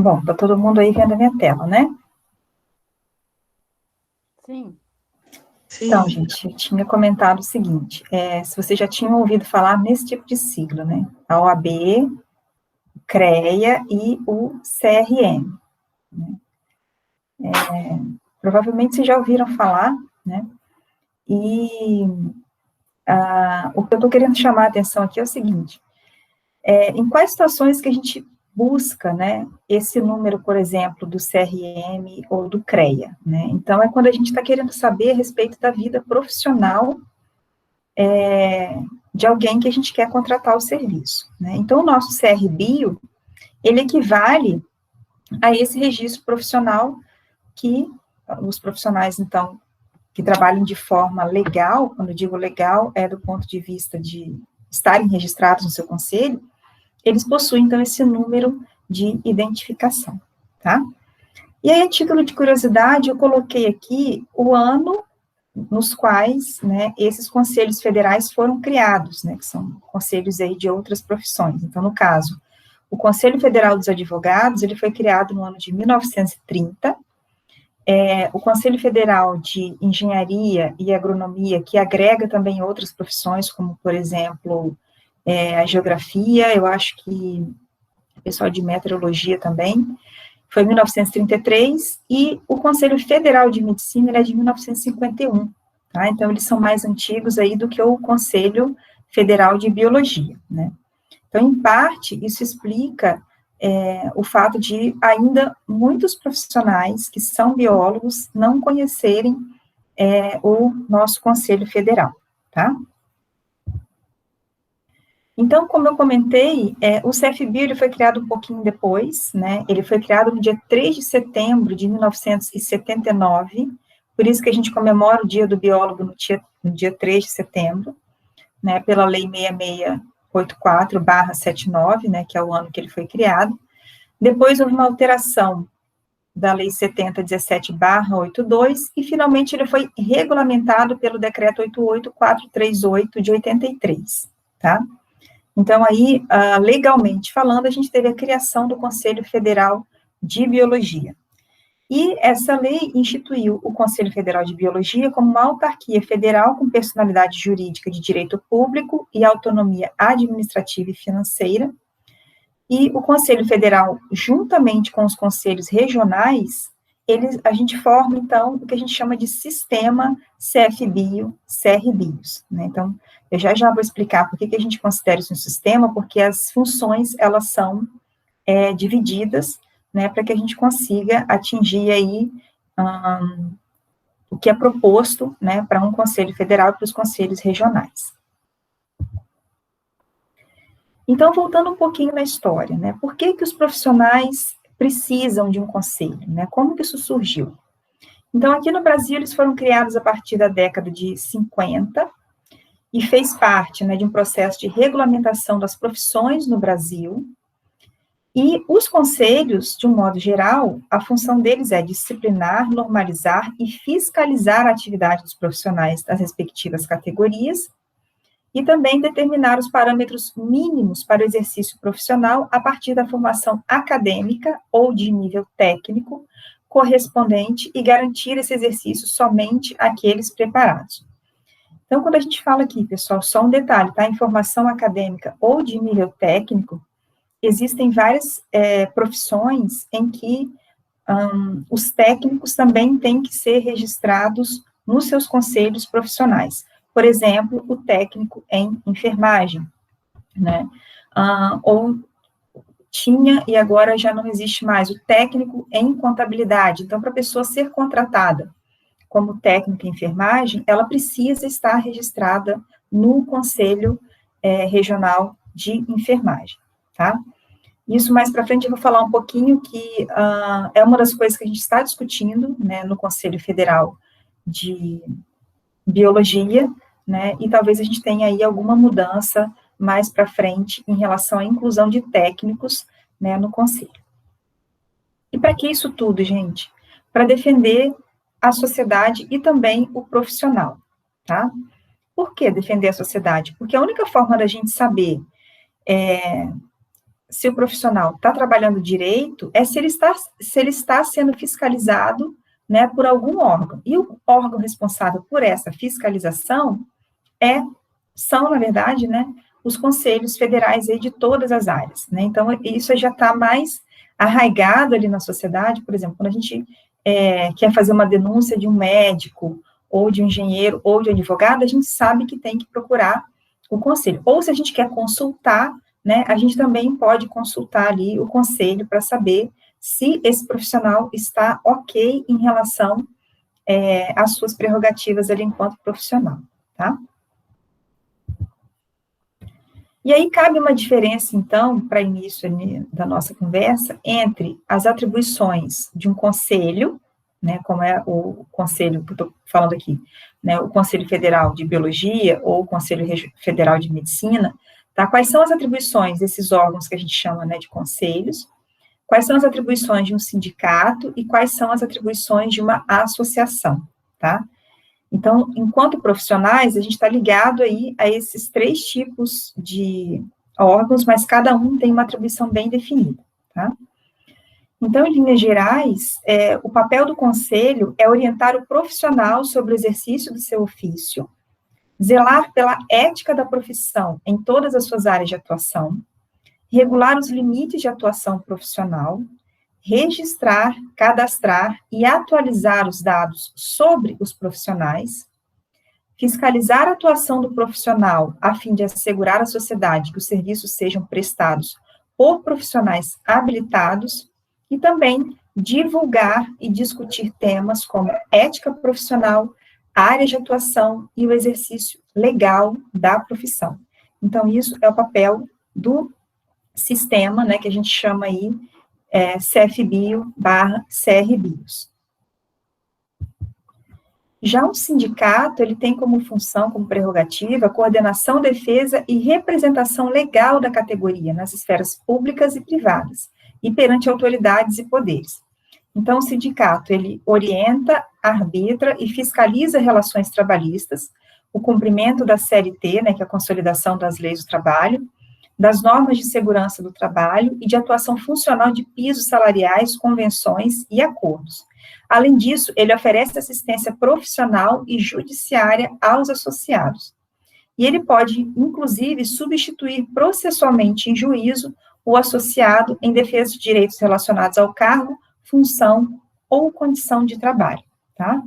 Bom, tá todo mundo aí vendo a minha tela, né? Sim. Então, gente, eu tinha comentado o seguinte, se vocês já tinham ouvido falar nesse tipo de sigla, né? A OAB, o CREA e o CRM. Né? Provavelmente vocês já ouviram falar, né? E o que eu estou querendo chamar a atenção aqui é o seguinte, em quais situações que a gente busca, né, esse número, por exemplo, do CRM ou do CREA, né? Então, é quando a gente está querendo saber a respeito da vida profissional de alguém que a gente quer contratar o serviço, né? Então, o nosso CRBio, ele equivale a esse registro profissional que os profissionais, então, que trabalham de forma legal, quando eu digo legal, é do ponto de vista de estarem registrados no seu conselho, eles possuem, então, esse número de identificação, tá? E aí, a título de curiosidade, eu coloquei aqui o ano nos quais, né, esses conselhos federais foram criados, né, que são conselhos aí de outras profissões. Então, no caso, o Conselho Federal dos Advogados, ele foi criado no ano de 1930, o Conselho Federal de Engenharia e Agronomia, que agrega também outras profissões, como, por exemplo, a geografia, eu acho que o pessoal de meteorologia também, foi em 1933, e o Conselho Federal de Medicina ele é de 1951, tá? Então, eles são mais antigos aí do que o Conselho Federal de Biologia, né? Então, em parte, isso explica o fato de ainda muitos profissionais que são biólogos não conhecerem o nosso Conselho Federal, tá? Então, como eu comentei, o CFBio ele foi criado um pouquinho depois, né? Ele foi criado no dia 3 de setembro de 1979, por isso que a gente comemora o Dia do Biólogo no dia 3 de setembro, né? Pela Lei 6684/79, né? Que é o ano que ele foi criado. Depois houve uma alteração da Lei 7017/82, e finalmente ele foi regulamentado pelo Decreto 88438 de 83, tá? Então, aí, legalmente falando, a gente teve a criação do Conselho Federal de Biologia. E essa lei instituiu o Conselho Federal de Biologia como uma autarquia federal com personalidade jurídica de direito público e autonomia administrativa e financeira. E o Conselho Federal, juntamente com os conselhos regionais, a gente forma, então, o que a gente chama de sistema CFBio, CRBios, né? Então, eu já vou explicar por que a gente considera isso um sistema, porque as funções, elas são divididas, né, para que a gente consiga atingir aí o que é proposto, né, para um conselho federal e para os conselhos regionais. Então, voltando um pouquinho na história, né, por que os profissionais precisam de um conselho, né, como que isso surgiu? Então, aqui no Brasil, eles foram criados a partir da década de 50, e fez parte, né, de um processo de regulamentação das profissões no Brasil, e os conselhos, de um modo geral, a função deles é disciplinar, normalizar e fiscalizar a atividade dos profissionais das respectivas categorias, e também determinar os parâmetros mínimos para o exercício profissional a partir da formação acadêmica ou de nível técnico correspondente e garantir esse exercício somente àqueles preparados. Então, quando a gente fala aqui, pessoal, só um detalhe, tá? Em formação acadêmica ou de nível técnico, existem várias profissões em que os técnicos também têm que ser registrados nos seus conselhos profissionais. Por exemplo, o técnico em enfermagem, né? Ou tinha e agora já não existe mais, o técnico em contabilidade. Então, para a pessoa ser contratada como técnica em enfermagem, ela precisa estar registrada no Conselho Regional de Enfermagem, tá? Isso mais para frente eu vou falar um pouquinho que é uma das coisas que a gente está discutindo, né, no Conselho Federal de Biologia, né, e talvez a gente tenha aí alguma mudança mais para frente em relação à inclusão de técnicos, né, no Conselho. E para que isso tudo, gente? Para defender a sociedade e também o profissional, tá? Por que defender a sociedade? Porque a única forma da gente saber se o profissional está trabalhando direito é se ele está sendo fiscalizado, né, por algum órgão. E o órgão responsável por essa fiscalização são, na verdade, né, os conselhos federais aí de todas as áreas, né? Então, isso já está mais arraigado ali na sociedade. Por exemplo, quando a gente quer fazer uma denúncia de um médico, ou de um engenheiro, ou de um advogado, a gente sabe que tem que procurar o conselho. Ou se a gente quer consultar, né, a gente também pode consultar ali o conselho para saber se esse profissional está ok em relação às suas prerrogativas ali enquanto profissional, tá? E aí cabe uma diferença, então, para início da nossa conversa, entre as atribuições de um conselho, né, como é o conselho que eu estou falando aqui, né, o Conselho Federal de Biologia ou o Conselho Federal de Medicina, tá? Quais são as atribuições desses órgãos que a gente chama, né, de conselhos, quais são as atribuições de um sindicato e quais são as atribuições de uma associação, tá? Então, enquanto profissionais, a gente está ligado aí a esses 3 tipos de órgãos, mas cada um tem uma atribuição bem definida, tá? Então, em linhas gerais, o papel do conselho é orientar o profissional sobre o exercício do seu ofício, zelar pela ética da profissão em todas as suas áreas de atuação, regular os limites de atuação profissional, registrar, cadastrar e atualizar os dados sobre os profissionais, fiscalizar a atuação do profissional a fim de assegurar à sociedade que os serviços sejam prestados por profissionais habilitados e também divulgar e discutir temas como ética profissional, área de atuação e o exercício legal da profissão. Então, isso é o papel do sistema, né, que a gente chama aí CFBio/CRBios. Já um sindicato, ele tem como função, como prerrogativa, a coordenação, defesa e representação legal da categoria nas esferas públicas e privadas, e perante autoridades e poderes. Então, o sindicato, ele orienta, arbitra e fiscaliza relações trabalhistas, o cumprimento da CLT, né, que é a consolidação das leis do trabalho, das normas de segurança do trabalho e de atuação funcional de pisos salariais, convenções e acordos. Além disso, ele oferece assistência profissional e judiciária aos associados. E ele pode, inclusive, substituir processualmente em juízo o associado em defesa de direitos relacionados ao cargo, função ou condição de trabalho, tá?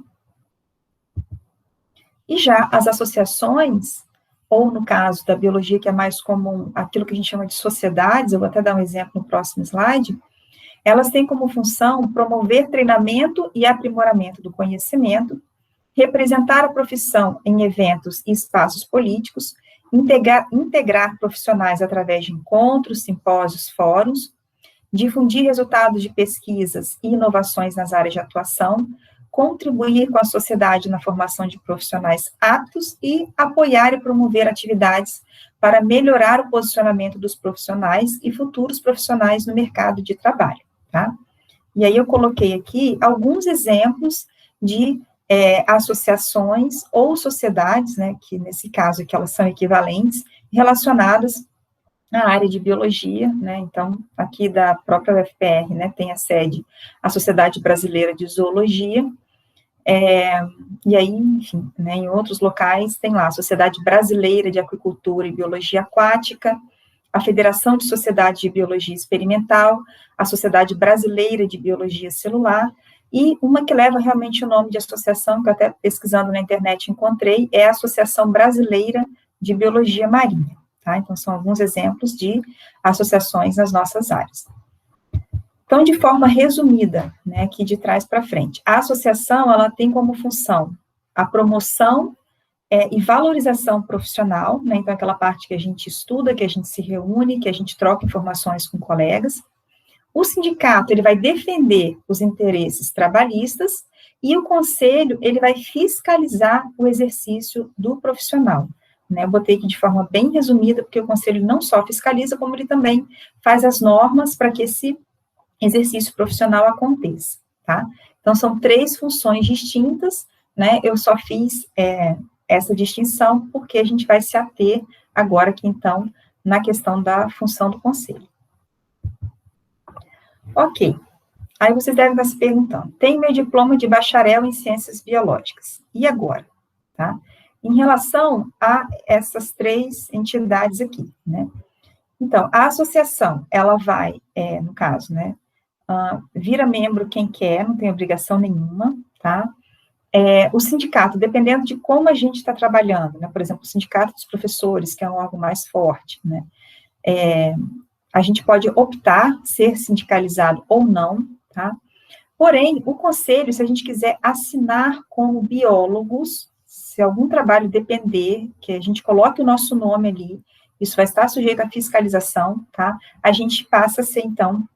E já as associações, ou no caso da biologia, que é mais comum, aquilo que a gente chama de sociedades, eu vou até dar um exemplo no próximo slide, elas têm como função promover treinamento e aprimoramento do conhecimento, representar a profissão em eventos e espaços políticos, integrar profissionais através de encontros, simpósios, fóruns, difundir resultados de pesquisas e inovações nas áreas de atuação, contribuir com a sociedade na formação de profissionais aptos e apoiar e promover atividades para melhorar o posicionamento dos profissionais e futuros profissionais no mercado de trabalho, tá? E aí eu coloquei aqui alguns exemplos de associações ou sociedades, né, que nesse caso aqui elas são equivalentes, relacionadas à área de biologia, né, então aqui da própria UFPR, né, tem a sede a Sociedade Brasileira de Zoologia, e aí, enfim, né, em outros locais tem lá a Sociedade Brasileira de Aquicultura e Biologia Aquática, a Federação de Sociedades de Biologia Experimental, a Sociedade Brasileira de Biologia Celular, e uma que leva realmente o nome de associação, que eu até pesquisando na internet encontrei, é a Associação Brasileira de Biologia Marinha, tá? Então, são alguns exemplos de associações nas nossas áreas. Então, de forma resumida, né, aqui de trás para frente, a associação, ela tem como função a promoção e valorização profissional, né, então aquela parte que a gente estuda, que a gente se reúne, que a gente troca informações com colegas. O sindicato, ele vai defender os interesses trabalhistas e o conselho, ele vai fiscalizar o exercício do profissional, né, eu botei aqui de forma bem resumida, porque o conselho não só fiscaliza, como ele também faz as normas para que esse exercício profissional aconteça, tá? Então, são 3 funções distintas, né, eu só fiz essa distinção, porque a gente vai se ater agora aqui, então, na questão da função do conselho. Ok. Aí vocês devem estar se perguntando, tenho meu diploma de bacharel em ciências biológicas, e agora? Tá? Em relação a essas três entidades aqui, né? Então, a associação, ela vai, no caso, né, vira membro quem quer, não tem obrigação nenhuma, tá? O sindicato, dependendo de como a gente está trabalhando, né, por exemplo, o sindicato dos professores, que é um órgão mais forte, né, a gente pode optar ser sindicalizado ou não, tá? Porém, o conselho, se a gente quiser assinar como biólogos, se algum trabalho depender, que a gente coloque o nosso nome ali, isso vai estar sujeito à fiscalização, tá? A gente passa a ser, então,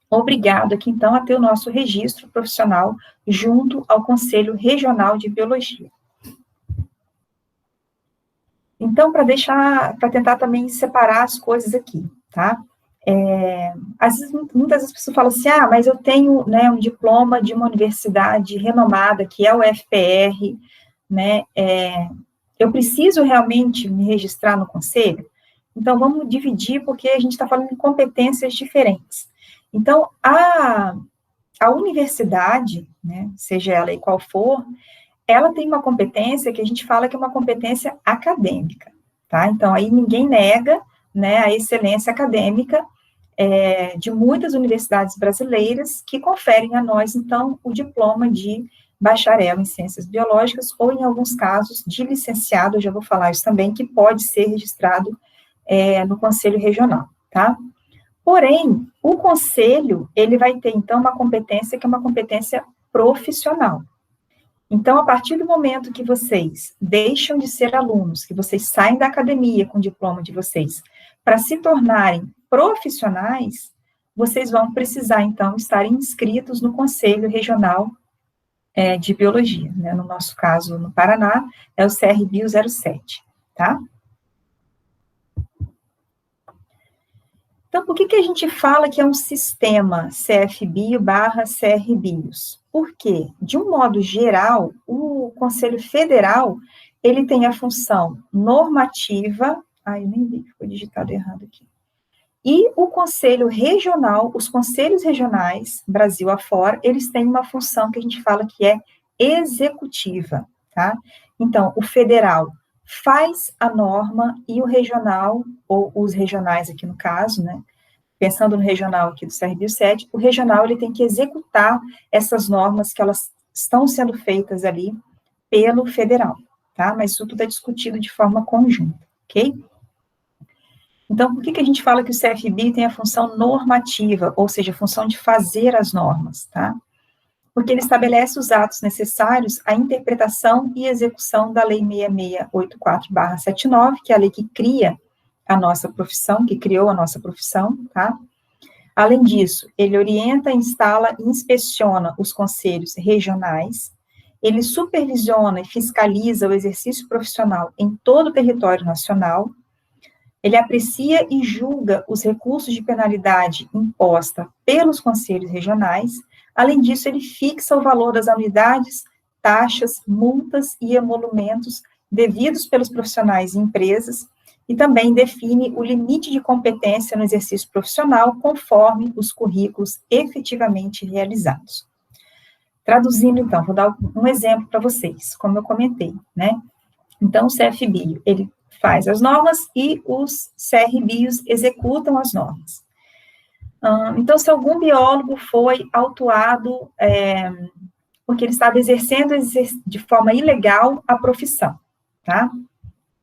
obrigado aqui, então, a ter o nosso registro profissional junto ao Conselho Regional de Biologia. Então, para tentar também separar as coisas aqui, tá? Às vezes, muitas vezes as pessoas falam assim, mas eu tenho, né, um diploma de uma universidade renomada, que é o FPR, né, eu preciso realmente me registrar no conselho? Então, vamos dividir, porque a gente está falando de competências diferentes. Então, a universidade, né, seja ela aí qual for, ela tem uma competência que a gente fala que é uma competência acadêmica, tá? Então, aí ninguém nega, né, a excelência acadêmica de muitas universidades brasileiras que conferem a nós, então, o diploma de bacharel em ciências biológicas, ou, em alguns casos, de licenciado, eu já vou falar isso também, que pode ser registrado no Conselho Regional, tá? Porém, o Conselho, ele vai ter, então, uma competência que é uma competência profissional. Então, a partir do momento que vocês deixam de ser alunos, que vocês saem da academia com o diploma de vocês, para se tornarem profissionais, vocês vão precisar, então, estar inscritos no Conselho Regional de Biologia, né? No nosso caso, no Paraná, é o CRBio 07, tá? Então, por que a gente fala que é um sistema CFBio barra CRBios? Porque, de um modo geral, o Conselho Federal, ele tem a função normativa, eu nem vi que foi digitado errado aqui, e o Conselho Regional, os Conselhos Regionais, Brasil afora, eles têm uma função que a gente fala que é executiva, tá? Então, o federal faz a norma e o regional, ou os regionais aqui no caso, né, pensando no regional aqui do CRBio 7, o regional ele tem que executar essas normas que elas estão sendo feitas ali pelo federal, tá? Mas isso tudo é discutido de forma conjunta, ok? Então, por que a gente fala que o CFBio tem a função normativa, ou seja, a função de fazer as normas, tá? Porque ele estabelece os atos necessários à interpretação e execução da Lei 6684/79, que é a lei que cria a nossa profissão, que criou a nossa profissão, tá? Além disso, ele orienta, instala e inspeciona os conselhos regionais, ele supervisiona e fiscaliza o exercício profissional em todo o território nacional, ele aprecia e julga os recursos de penalidade imposta pelos conselhos regionais. Além disso, ele fixa o valor das anuidades, taxas, multas e emolumentos devidos pelos profissionais e empresas, e também define o limite de competência no exercício profissional conforme os currículos efetivamente realizados. Traduzindo, então, vou dar um exemplo para vocês, como eu comentei, né? Então, o CFBio, ele faz as normas e os CRBios executam as normas. Então, se algum biólogo foi autuado porque ele estava exercendo de forma ilegal a profissão, tá?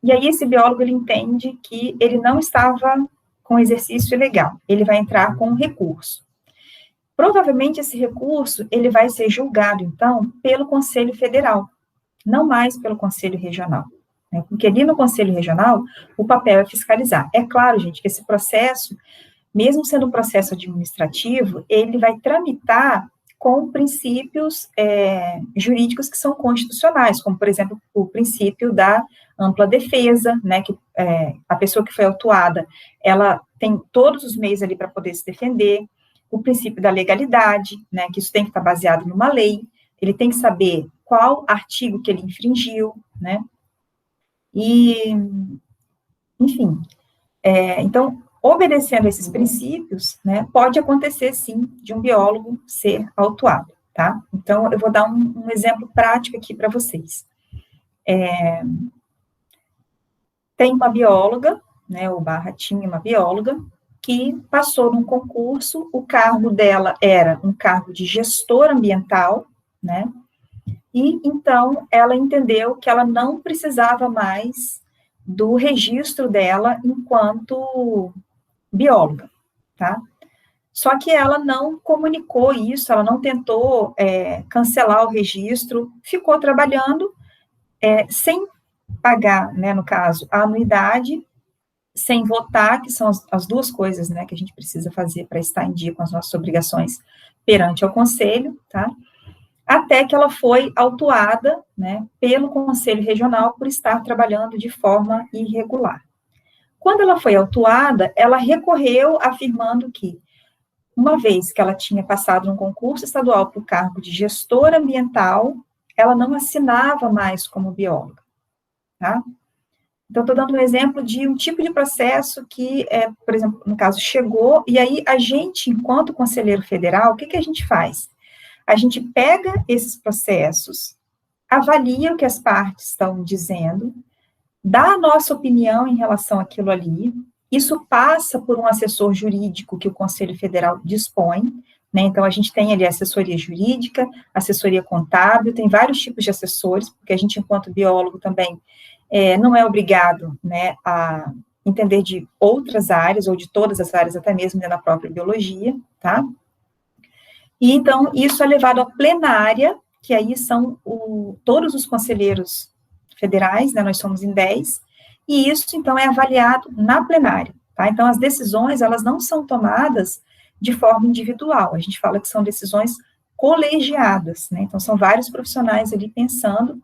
E aí esse biólogo, ele entende que ele não estava com exercício ilegal, ele vai entrar com um recurso. Provavelmente esse recurso, ele vai ser julgado, então, pelo Conselho Federal, não mais pelo Conselho Regional. Porque ali no Conselho Regional, o papel é fiscalizar. É claro, gente, que esse processo, mesmo sendo um processo administrativo, ele vai tramitar com princípios jurídicos que são constitucionais, como, por exemplo, o princípio da ampla defesa, né, que a pessoa que foi autuada, ela tem todos os meios ali para poder se defender, o princípio da legalidade, né, que isso tem que estar baseado numa lei, ele tem que saber qual artigo que ele infringiu, né, e, enfim, então, obedecendo esses princípios, né, pode acontecer, sim, de um biólogo ser autuado, tá? Então, eu vou dar um exemplo prático aqui para vocês. Tem uma bióloga, né, ou barra tinha uma bióloga, que passou num concurso, o cargo dela era um cargo de gestor ambiental, né, e então ela entendeu que ela não precisava mais do registro dela enquanto bióloga, tá? Só que ela não comunicou isso, ela não tentou cancelar o registro, ficou trabalhando sem pagar, né, no caso, a anuidade, sem votar, que são as duas coisas, né, que a gente precisa fazer para estar em dia com as nossas obrigações perante ao conselho, tá? Até que ela foi autuada, né, pelo Conselho Regional por estar trabalhando de forma irregular. Quando ela foi autuada, ela recorreu afirmando que, uma vez que ela tinha passado num concurso estadual para o cargo de gestora ambiental, ela não assinava mais como bióloga, tá? Então, estou dando um exemplo de um tipo de processo que, por exemplo, no caso, chegou, e aí a gente, enquanto conselheiro federal, o que, que a gente faz? A gente pega esses processos, avalia o que as partes estão dizendo, dá a nossa opinião em relação àquilo ali, isso passa por um assessor jurídico que o Conselho Federal dispõe, né? Então, a gente tem ali assessoria jurídica, assessoria contábil, tem vários tipos de assessores, porque a gente, enquanto biólogo, também não é obrigado, né, a entender de outras áreas, ou de todas as áreas, até mesmo da própria biologia, tá? E, então, isso é levado à plenária, que aí são todos os conselheiros federais, né, nós somos em 10, e isso, então, é avaliado na plenária, tá? Então, as decisões, elas não são tomadas de forma individual, a gente fala que são decisões colegiadas, né? Então, são vários profissionais ali pensando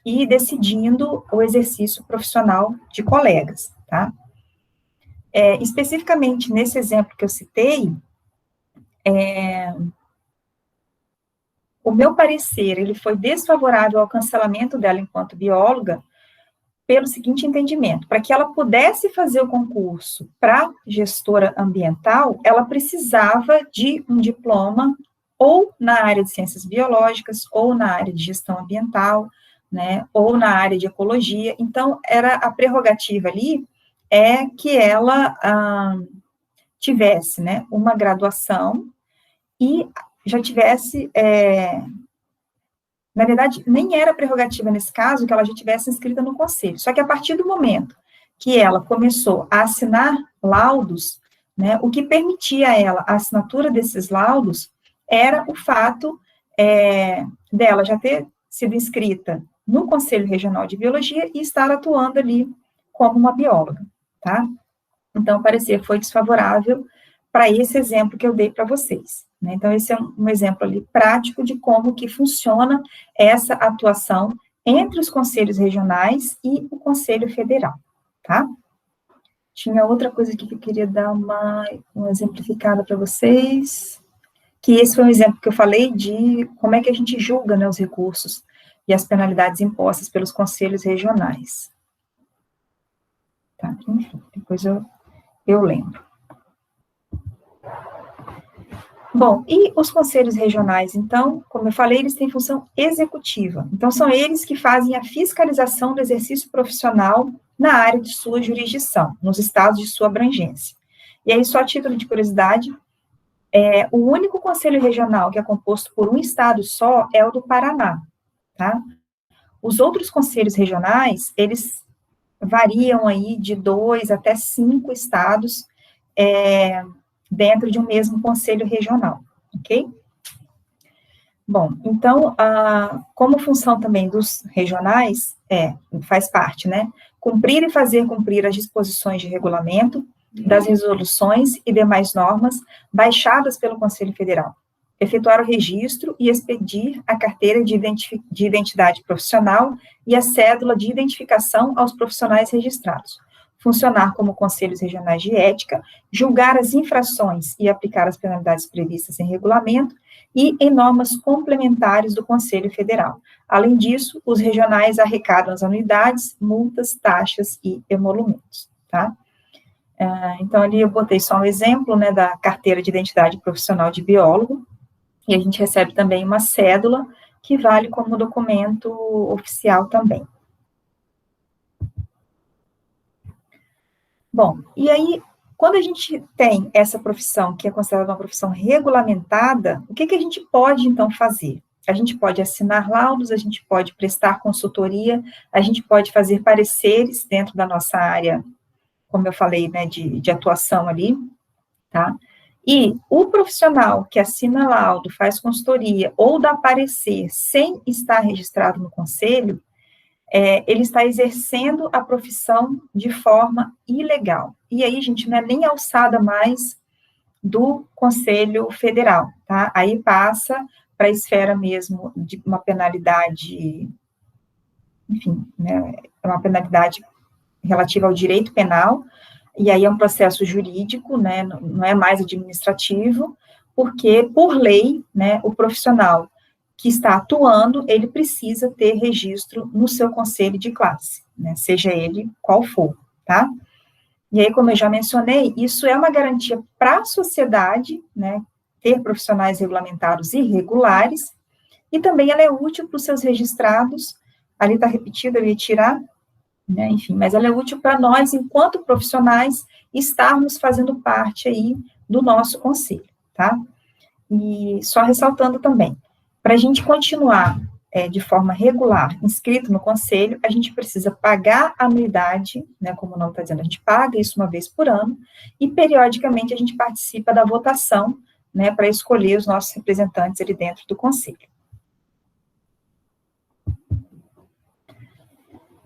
e decidindo o exercício profissional de colegas, tá? Especificamente nesse exemplo que eu citei, o meu parecer, ele foi desfavorável ao cancelamento dela enquanto bióloga, pelo seguinte entendimento: para que ela pudesse fazer o concurso para gestora ambiental, ela precisava de um diploma ou na área de ciências biológicas, ou na área de gestão ambiental, né, ou na área de ecologia. Então, era a prerrogativa ali que ela tivesse, né, uma graduação e já tivesse, na verdade, nem era prerrogativa nesse caso que ela já tivesse inscrita no conselho, só que a partir do momento que ela começou a assinar laudos, né, o que permitia a ela a assinatura desses laudos era o fato dela já ter sido inscrita no Conselho Regional de Biologia e estar atuando ali como uma bióloga, tá? Então, o parecer foi desfavorável para esse exemplo que eu dei para vocês, né? Então, esse é um exemplo ali prático de como que funciona essa atuação entre os conselhos regionais e o Conselho Federal, tá? Tinha outra coisa aqui que eu queria dar uma exemplificada para vocês, que esse foi um exemplo que eu falei de como é que a gente julga, né, os recursos e as penalidades impostas pelos conselhos regionais. Tá, enfim, depois eu lembro. Bom, e os conselhos regionais, então, como eu falei, eles têm função executiva. Então, são eles que fazem a fiscalização do exercício profissional na área de sua jurisdição, nos estados de sua abrangência. E aí, só a título de curiosidade, o único conselho regional que é composto por um estado só é o do Paraná, tá? Os outros conselhos regionais, eles variam aí de 2 até 5 estados dentro de um mesmo conselho regional, ok? Bom, então, como função também dos regionais, faz parte, né? Cumprir e fazer cumprir as disposições de regulamento, das resoluções e demais normas baixadas pelo Conselho Federal, efetuar o registro e expedir a carteira de identidade profissional e a cédula de identificação aos profissionais registrados, funcionar como conselhos regionais de ética, julgar as infrações e aplicar as penalidades previstas em regulamento e em normas complementares do Conselho Federal. Além disso, os regionais arrecadam as anuidades, multas, taxas e emolumentos, tá? Então, ali eu botei só um exemplo, né, da carteira de identidade profissional de biólogo, e a gente recebe também uma cédula, que vale como documento oficial também. Bom, e aí, quando a gente tem essa profissão, que é considerada uma profissão regulamentada, o que a gente pode, então, fazer? A gente pode assinar laudos, a gente pode prestar consultoria, a gente pode fazer pareceres dentro da nossa área, como eu falei, né, de atuação ali, tá? E o profissional que assina laudo, faz consultoria ou dá parecer sem estar registrado no conselho, ele está exercendo a profissão de forma ilegal. E aí, gente, não é nem alçada mais do Conselho Federal, tá? Aí passa para a esfera mesmo de uma penalidade, enfim, né, uma penalidade relativa ao direito penal, e aí é um processo jurídico, né, não é mais administrativo, porque, por lei, né, o profissional que está atuando, ele precisa ter registro no seu conselho de classe, né, seja ele qual for, tá? E aí, como eu já mencionei, isso é uma garantia para a sociedade, né, ter profissionais regulamentados e regulares, e também ela é útil para os seus registrados, ali está repetido, eu ia tirar, né, enfim, mas ela é útil para nós, enquanto profissionais, estarmos fazendo parte aí do nosso conselho, tá? E só ressaltando também, para a gente continuar de forma regular, inscrito no conselho, a gente precisa pagar a anuidade, né, como o nome está dizendo, a gente paga isso uma vez por ano, e periodicamente a gente participa da votação, né, para escolher os nossos representantes ali dentro do conselho.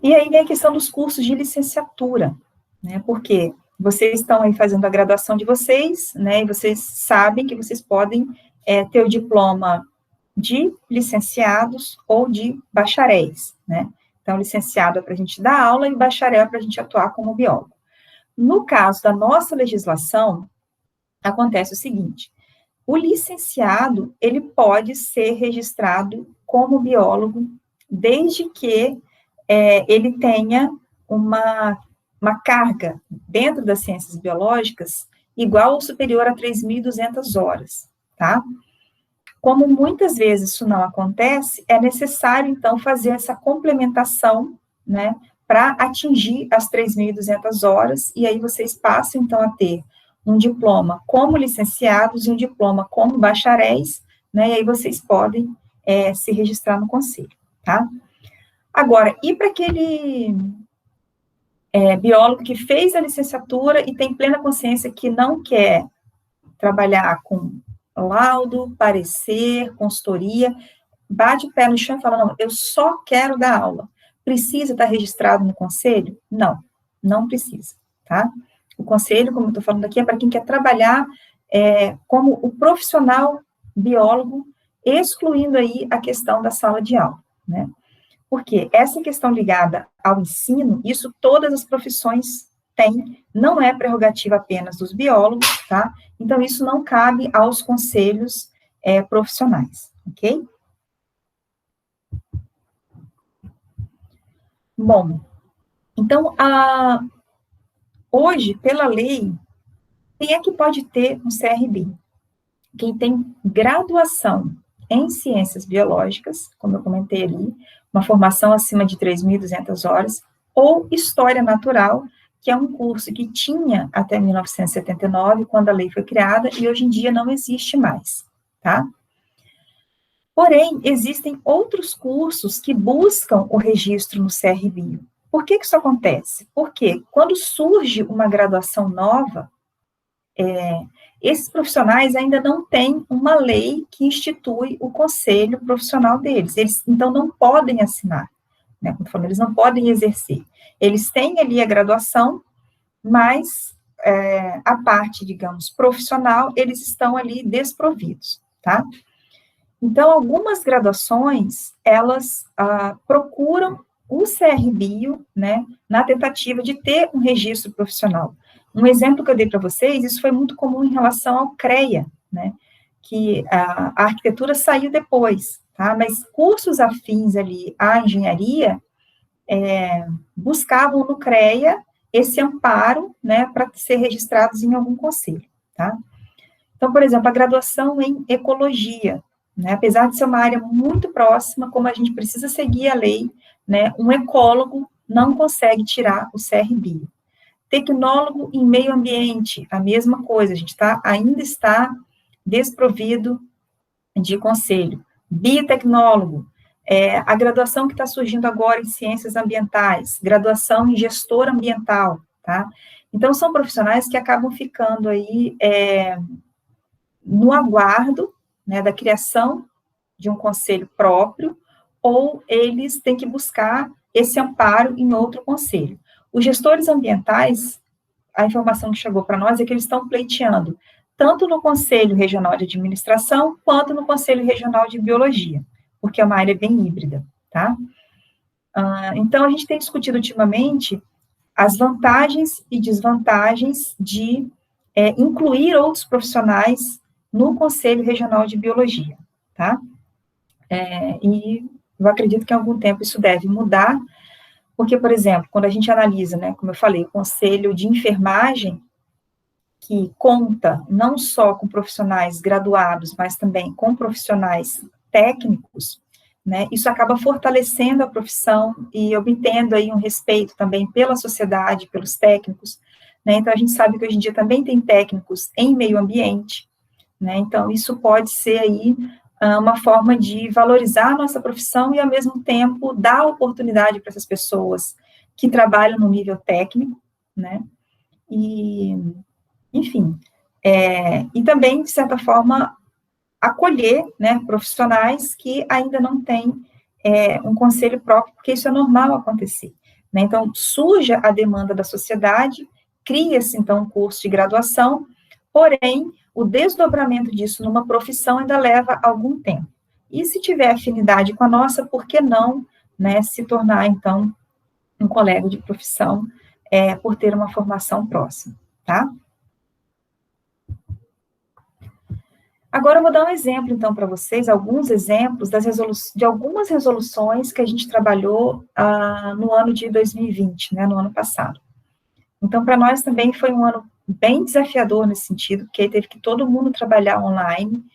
E aí vem a questão dos cursos de licenciatura, né, porque vocês estão aí fazendo a graduação de vocês, né, e vocês sabem que vocês podem ter o diploma de licenciados ou de bacharéis, né, então licenciado é para a gente dar aula e bacharel é para a gente atuar como biólogo. No caso da nossa legislação, acontece o seguinte, o licenciado, ele pode ser registrado como biólogo, desde que ele tenha uma carga dentro das ciências biológicas igual ou superior a 3.200 horas, tá? Como muitas vezes isso não acontece, é necessário, então, fazer essa complementação, né, para atingir as 3.200 horas, e aí vocês passam, então, a ter um diploma como licenciados e um diploma como bacharéis, né, e aí vocês podem se registrar no conselho, tá? Agora, e para aquele biólogo que fez a licenciatura e tem plena consciência que não quer trabalhar com laudo, parecer, consultoria, bate o pé no chão e fala, não, eu só quero dar aula. Precisa estar registrado no conselho? Não, não precisa, tá? O conselho, como eu estou falando aqui, é para quem quer trabalhar como o profissional biólogo, excluindo aí a questão da sala de aula, né? Porque essa questão ligada ao ensino, isso todas as profissões têm, não é prerrogativa apenas dos biólogos, tá? Então, isso não cabe aos conselhos profissionais, ok? Bom, então, hoje, pela lei, quem é que pode ter um CRB? Quem tem graduação em ciências biológicas, como eu comentei ali, uma formação acima de 3.200 horas, ou História Natural, que é um curso que tinha até 1979, quando a lei foi criada, e hoje em dia não existe mais, tá? Porém, existem outros cursos que buscam o registro no CRBio. Por que isso acontece? Porque quando surge uma graduação nova, esses profissionais ainda não têm uma lei que institui o conselho profissional deles. Eles, então, não podem assinar, né? Como eu falei, eles não podem exercer. Eles têm ali a graduação, mas a parte, digamos, profissional, eles estão ali desprovidos, tá? Então, algumas graduações, elas procuram o CRBio, né, na tentativa de ter um registro profissional. Um exemplo que eu dei para vocês, isso foi muito comum em relação ao CREA, né, que a arquitetura saiu depois, tá, mas cursos afins ali à engenharia buscavam no CREA esse amparo, né, para ser registrados em algum conselho, tá? Então, por exemplo, a graduação em ecologia, né, apesar de ser uma área muito próxima, como a gente precisa seguir a lei, né, um ecólogo não consegue tirar o CRBio. Tecnólogo em meio ambiente, a mesma coisa, a gente ainda está desprovido de conselho. Biotecnólogo, a graduação que está surgindo agora em ciências ambientais, graduação em gestor ambiental, tá? Então, são profissionais que acabam ficando aí no aguardo, né, da criação de um conselho próprio, ou eles têm que buscar esse amparo em outro conselho. Os gestores ambientais, a informação que chegou para nós é que eles estão pleiteando tanto no Conselho Regional de Administração, quanto no Conselho Regional de Biologia, porque é uma área bem híbrida, tá? Então, a gente tem discutido ultimamente as vantagens e desvantagens de incluir outros profissionais no Conselho Regional de Biologia, tá? E eu acredito que em algum tempo isso deve mudar, porque, por exemplo, quando a gente analisa, né, como eu falei, o Conselho de Enfermagem, que conta não só com profissionais graduados, mas também com profissionais técnicos, né, isso acaba fortalecendo a profissão e obtendo aí um respeito também pela sociedade, pelos técnicos, né, então a gente sabe que hoje em dia também tem técnicos em meio ambiente, né, então isso pode ser aí uma forma de valorizar a nossa profissão e, ao mesmo tempo, dar oportunidade para essas pessoas que trabalham no nível técnico, né, e, enfim, e também, de certa forma, acolher, né, profissionais que ainda não têm um conselho próprio, porque isso é normal acontecer, né, então, surge a demanda da sociedade, cria-se, então, um curso de graduação, porém, o desdobramento disso numa profissão ainda leva algum tempo. E se tiver afinidade com a nossa, por que não, né, se tornar, então, um colega de profissão, por ter uma formação próxima, tá? Agora eu vou dar um exemplo, então, para vocês, alguns exemplos de algumas resoluções que a gente trabalhou no ano de 2020, né, no ano passado. Então, para nós também foi um ano bem desafiador nesse sentido, porque teve que todo mundo trabalhar online,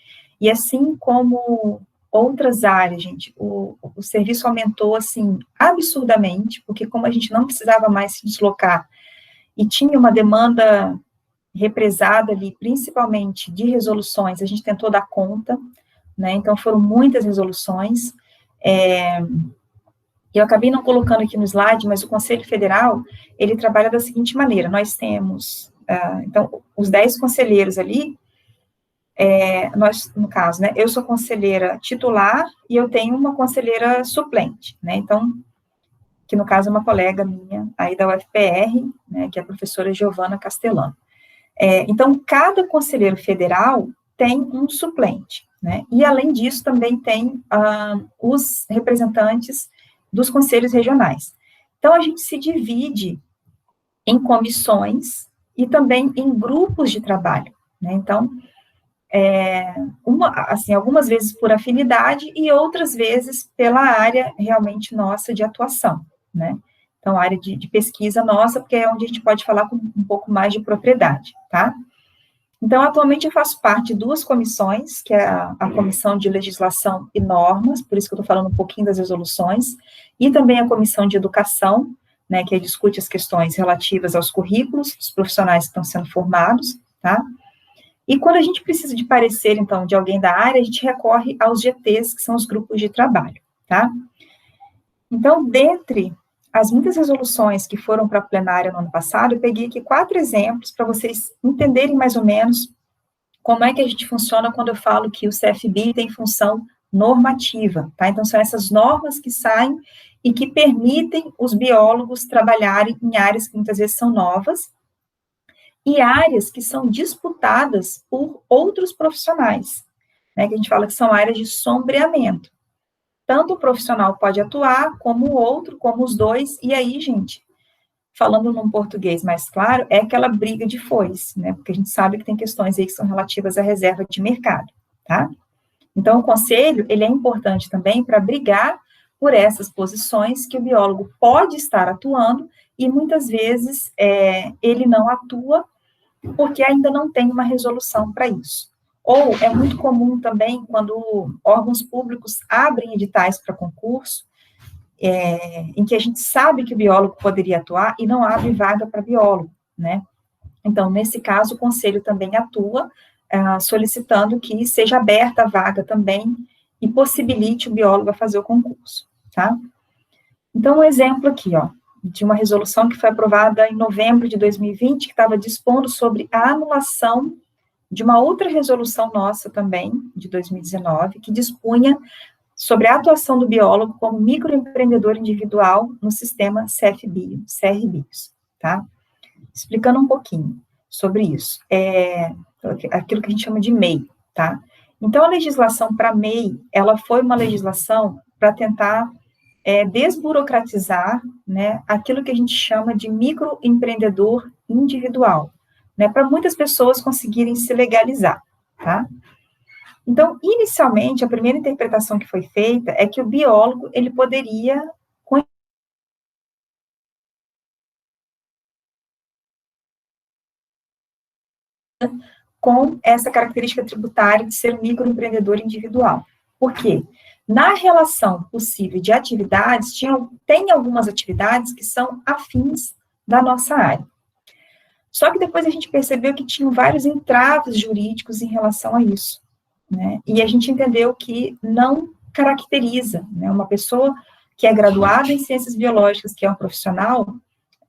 e assim como outras áreas, gente, o serviço aumentou, assim, absurdamente, porque como a gente não precisava mais se deslocar, e tinha uma demanda represada ali, principalmente de resoluções, a gente tentou dar conta, né, então foram muitas resoluções, eu acabei não colocando aqui no slide, mas o Conselho Federal, ele trabalha da seguinte maneira, nós temos, então, os 10 conselheiros ali, nós, no caso, né, eu sou conselheira titular e eu tenho uma conselheira suplente, né, então, que no caso é uma colega minha, aí da UFPR, né, que é a professora Giovana Castellano. Então, cada conselheiro federal tem um suplente, né, e além disso também tem os representantes dos conselhos regionais. Então, a gente se divide em comissões e também em grupos de trabalho, né, então, assim, algumas vezes por afinidade e outras vezes pela área realmente nossa de atuação, né, então, a área de pesquisa nossa, porque é onde a gente pode falar com um pouco mais de propriedade, tá? Então, atualmente eu faço parte de 2 comissões, que é a Comissão de Legislação e Normas, por isso que eu estou falando um pouquinho das resoluções, e também a Comissão de Educação, né, que discute as questões relativas aos currículos dos profissionais que estão sendo formados, tá? E quando a gente precisa de parecer, então, de alguém da área, a gente recorre aos GTs, que são os grupos de trabalho, tá? Então, dentre as muitas resoluções que foram para a plenária no ano passado, eu peguei aqui 4 exemplos para vocês entenderem mais ou menos como é que a gente funciona quando eu falo que o CFB tem função normativa, tá? Então, são essas normas que saem e que permitem os biólogos trabalharem em áreas que muitas vezes são novas e áreas que são disputadas por outros profissionais, né? Que a gente fala que são áreas de sombreamento. Tanto o profissional pode atuar, como o outro, como os dois, e aí, gente, falando num português mais claro, é aquela briga de foice, né, porque a gente sabe que tem questões aí que são relativas à reserva de mercado, tá? Então, o conselho, ele é importante também para brigar por essas posições que o biólogo pode estar atuando e muitas vezes ele não atua porque ainda não tem uma resolução para isso. Ou é muito comum também quando órgãos públicos abrem editais para concurso, em que a gente sabe que o biólogo poderia atuar e não abre vaga para biólogo, né? Então, nesse caso, o conselho também atua, solicitando que seja aberta a vaga também e possibilite o biólogo a fazer o concurso, tá? Então, um exemplo aqui, ó, de uma resolução que foi aprovada em novembro de 2020, que estava dispondo sobre a anulação de uma outra resolução nossa também, de 2019, que dispunha sobre a atuação do biólogo como microempreendedor individual no sistema CRBIOS, tá? Explicando um pouquinho sobre isso. Aquilo que a gente chama de MEI, tá? Então, a legislação para MEI, ela foi uma legislação para tentar desburocratizar, né, aquilo que a gente chama de microempreendedor individual, né, para muitas pessoas conseguirem se legalizar, tá? Então, inicialmente, a primeira interpretação que foi feita é que o biólogo, ele poderia com essa característica tributária de ser um microempreendedor individual. Por quê? Na relação possível de atividades, tem algumas atividades que são afins da nossa área. Só que depois a gente percebeu que tinham vários entraves jurídicos em relação a isso, né? E a gente entendeu que não caracteriza, né? Uma pessoa que é graduada em ciências biológicas, que é um profissional,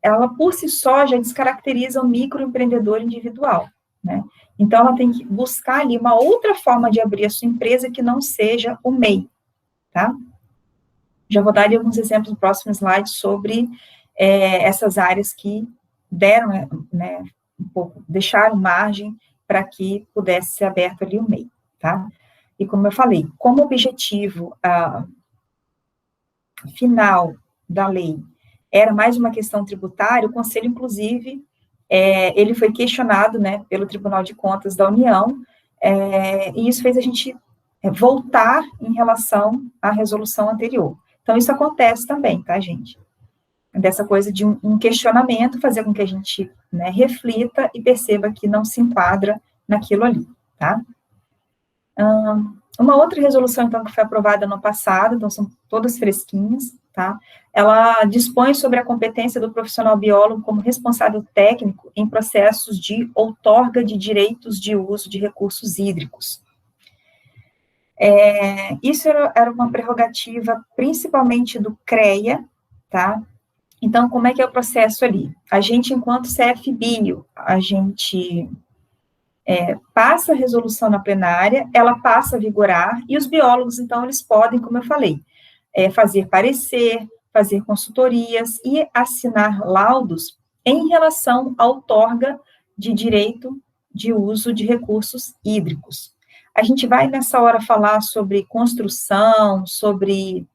ela por si só já descaracteriza o microempreendedor individual, né? Então, ela tem que buscar ali uma outra forma de abrir a sua empresa que não seja o MEI, tá? Já vou dar ali alguns exemplos no próximo slide sobre essas áreas que deram, né, um pouco, deixaram margem para que pudesse ser aberto ali o MEI, tá? E como eu falei, como objetivo final da lei era mais uma questão tributária, o Conselho, inclusive, ele foi questionado, né, pelo Tribunal de Contas da União, e isso fez a gente voltar em relação à resolução anterior. Então, isso acontece também, tá, gente? Dessa coisa de um questionamento, fazer com que a gente, né, reflita e perceba que não se enquadra naquilo ali, tá? Uma outra resolução, então, que foi aprovada no passado, então são todas fresquinhas, tá? Ela dispõe sobre a competência do profissional biólogo como responsável técnico em processos de outorga de direitos de uso de recursos hídricos. Isso era uma prerrogativa principalmente do CREA, tá? Então, como é que é o processo ali? A gente, enquanto CFBio, a gente passa a resolução na plenária, ela passa a vigorar, e os biólogos, então, eles podem, como eu falei, fazer parecer, fazer consultorias e assinar laudos em relação à outorga de direito de uso de recursos hídricos. A gente vai, nessa hora, falar sobre construção, sobre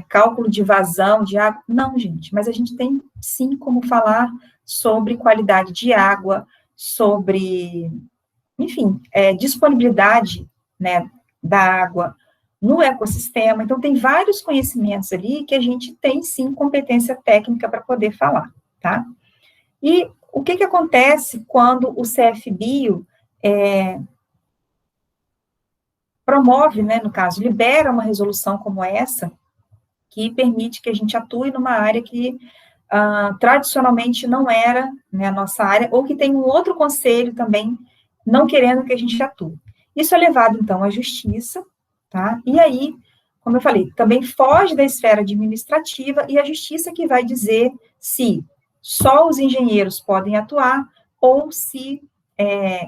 cálculo de vazão de água? Não, gente, mas a gente tem, sim, como falar sobre qualidade de água, sobre, enfim, disponibilidade, né, da água no ecossistema. Então, tem vários conhecimentos ali que a gente tem, sim, competência técnica para poder falar, tá? E o que acontece quando o CFBio promove, né, no caso, libera uma resolução como essa, que permite que a gente atue numa área que tradicionalmente não era, né, a nossa área, ou que tem um outro conselho também não querendo que a gente atue. Isso é levado, então, à justiça, tá? E aí, como eu falei, também foge da esfera administrativa e a justiça que vai dizer se só os engenheiros podem atuar ou se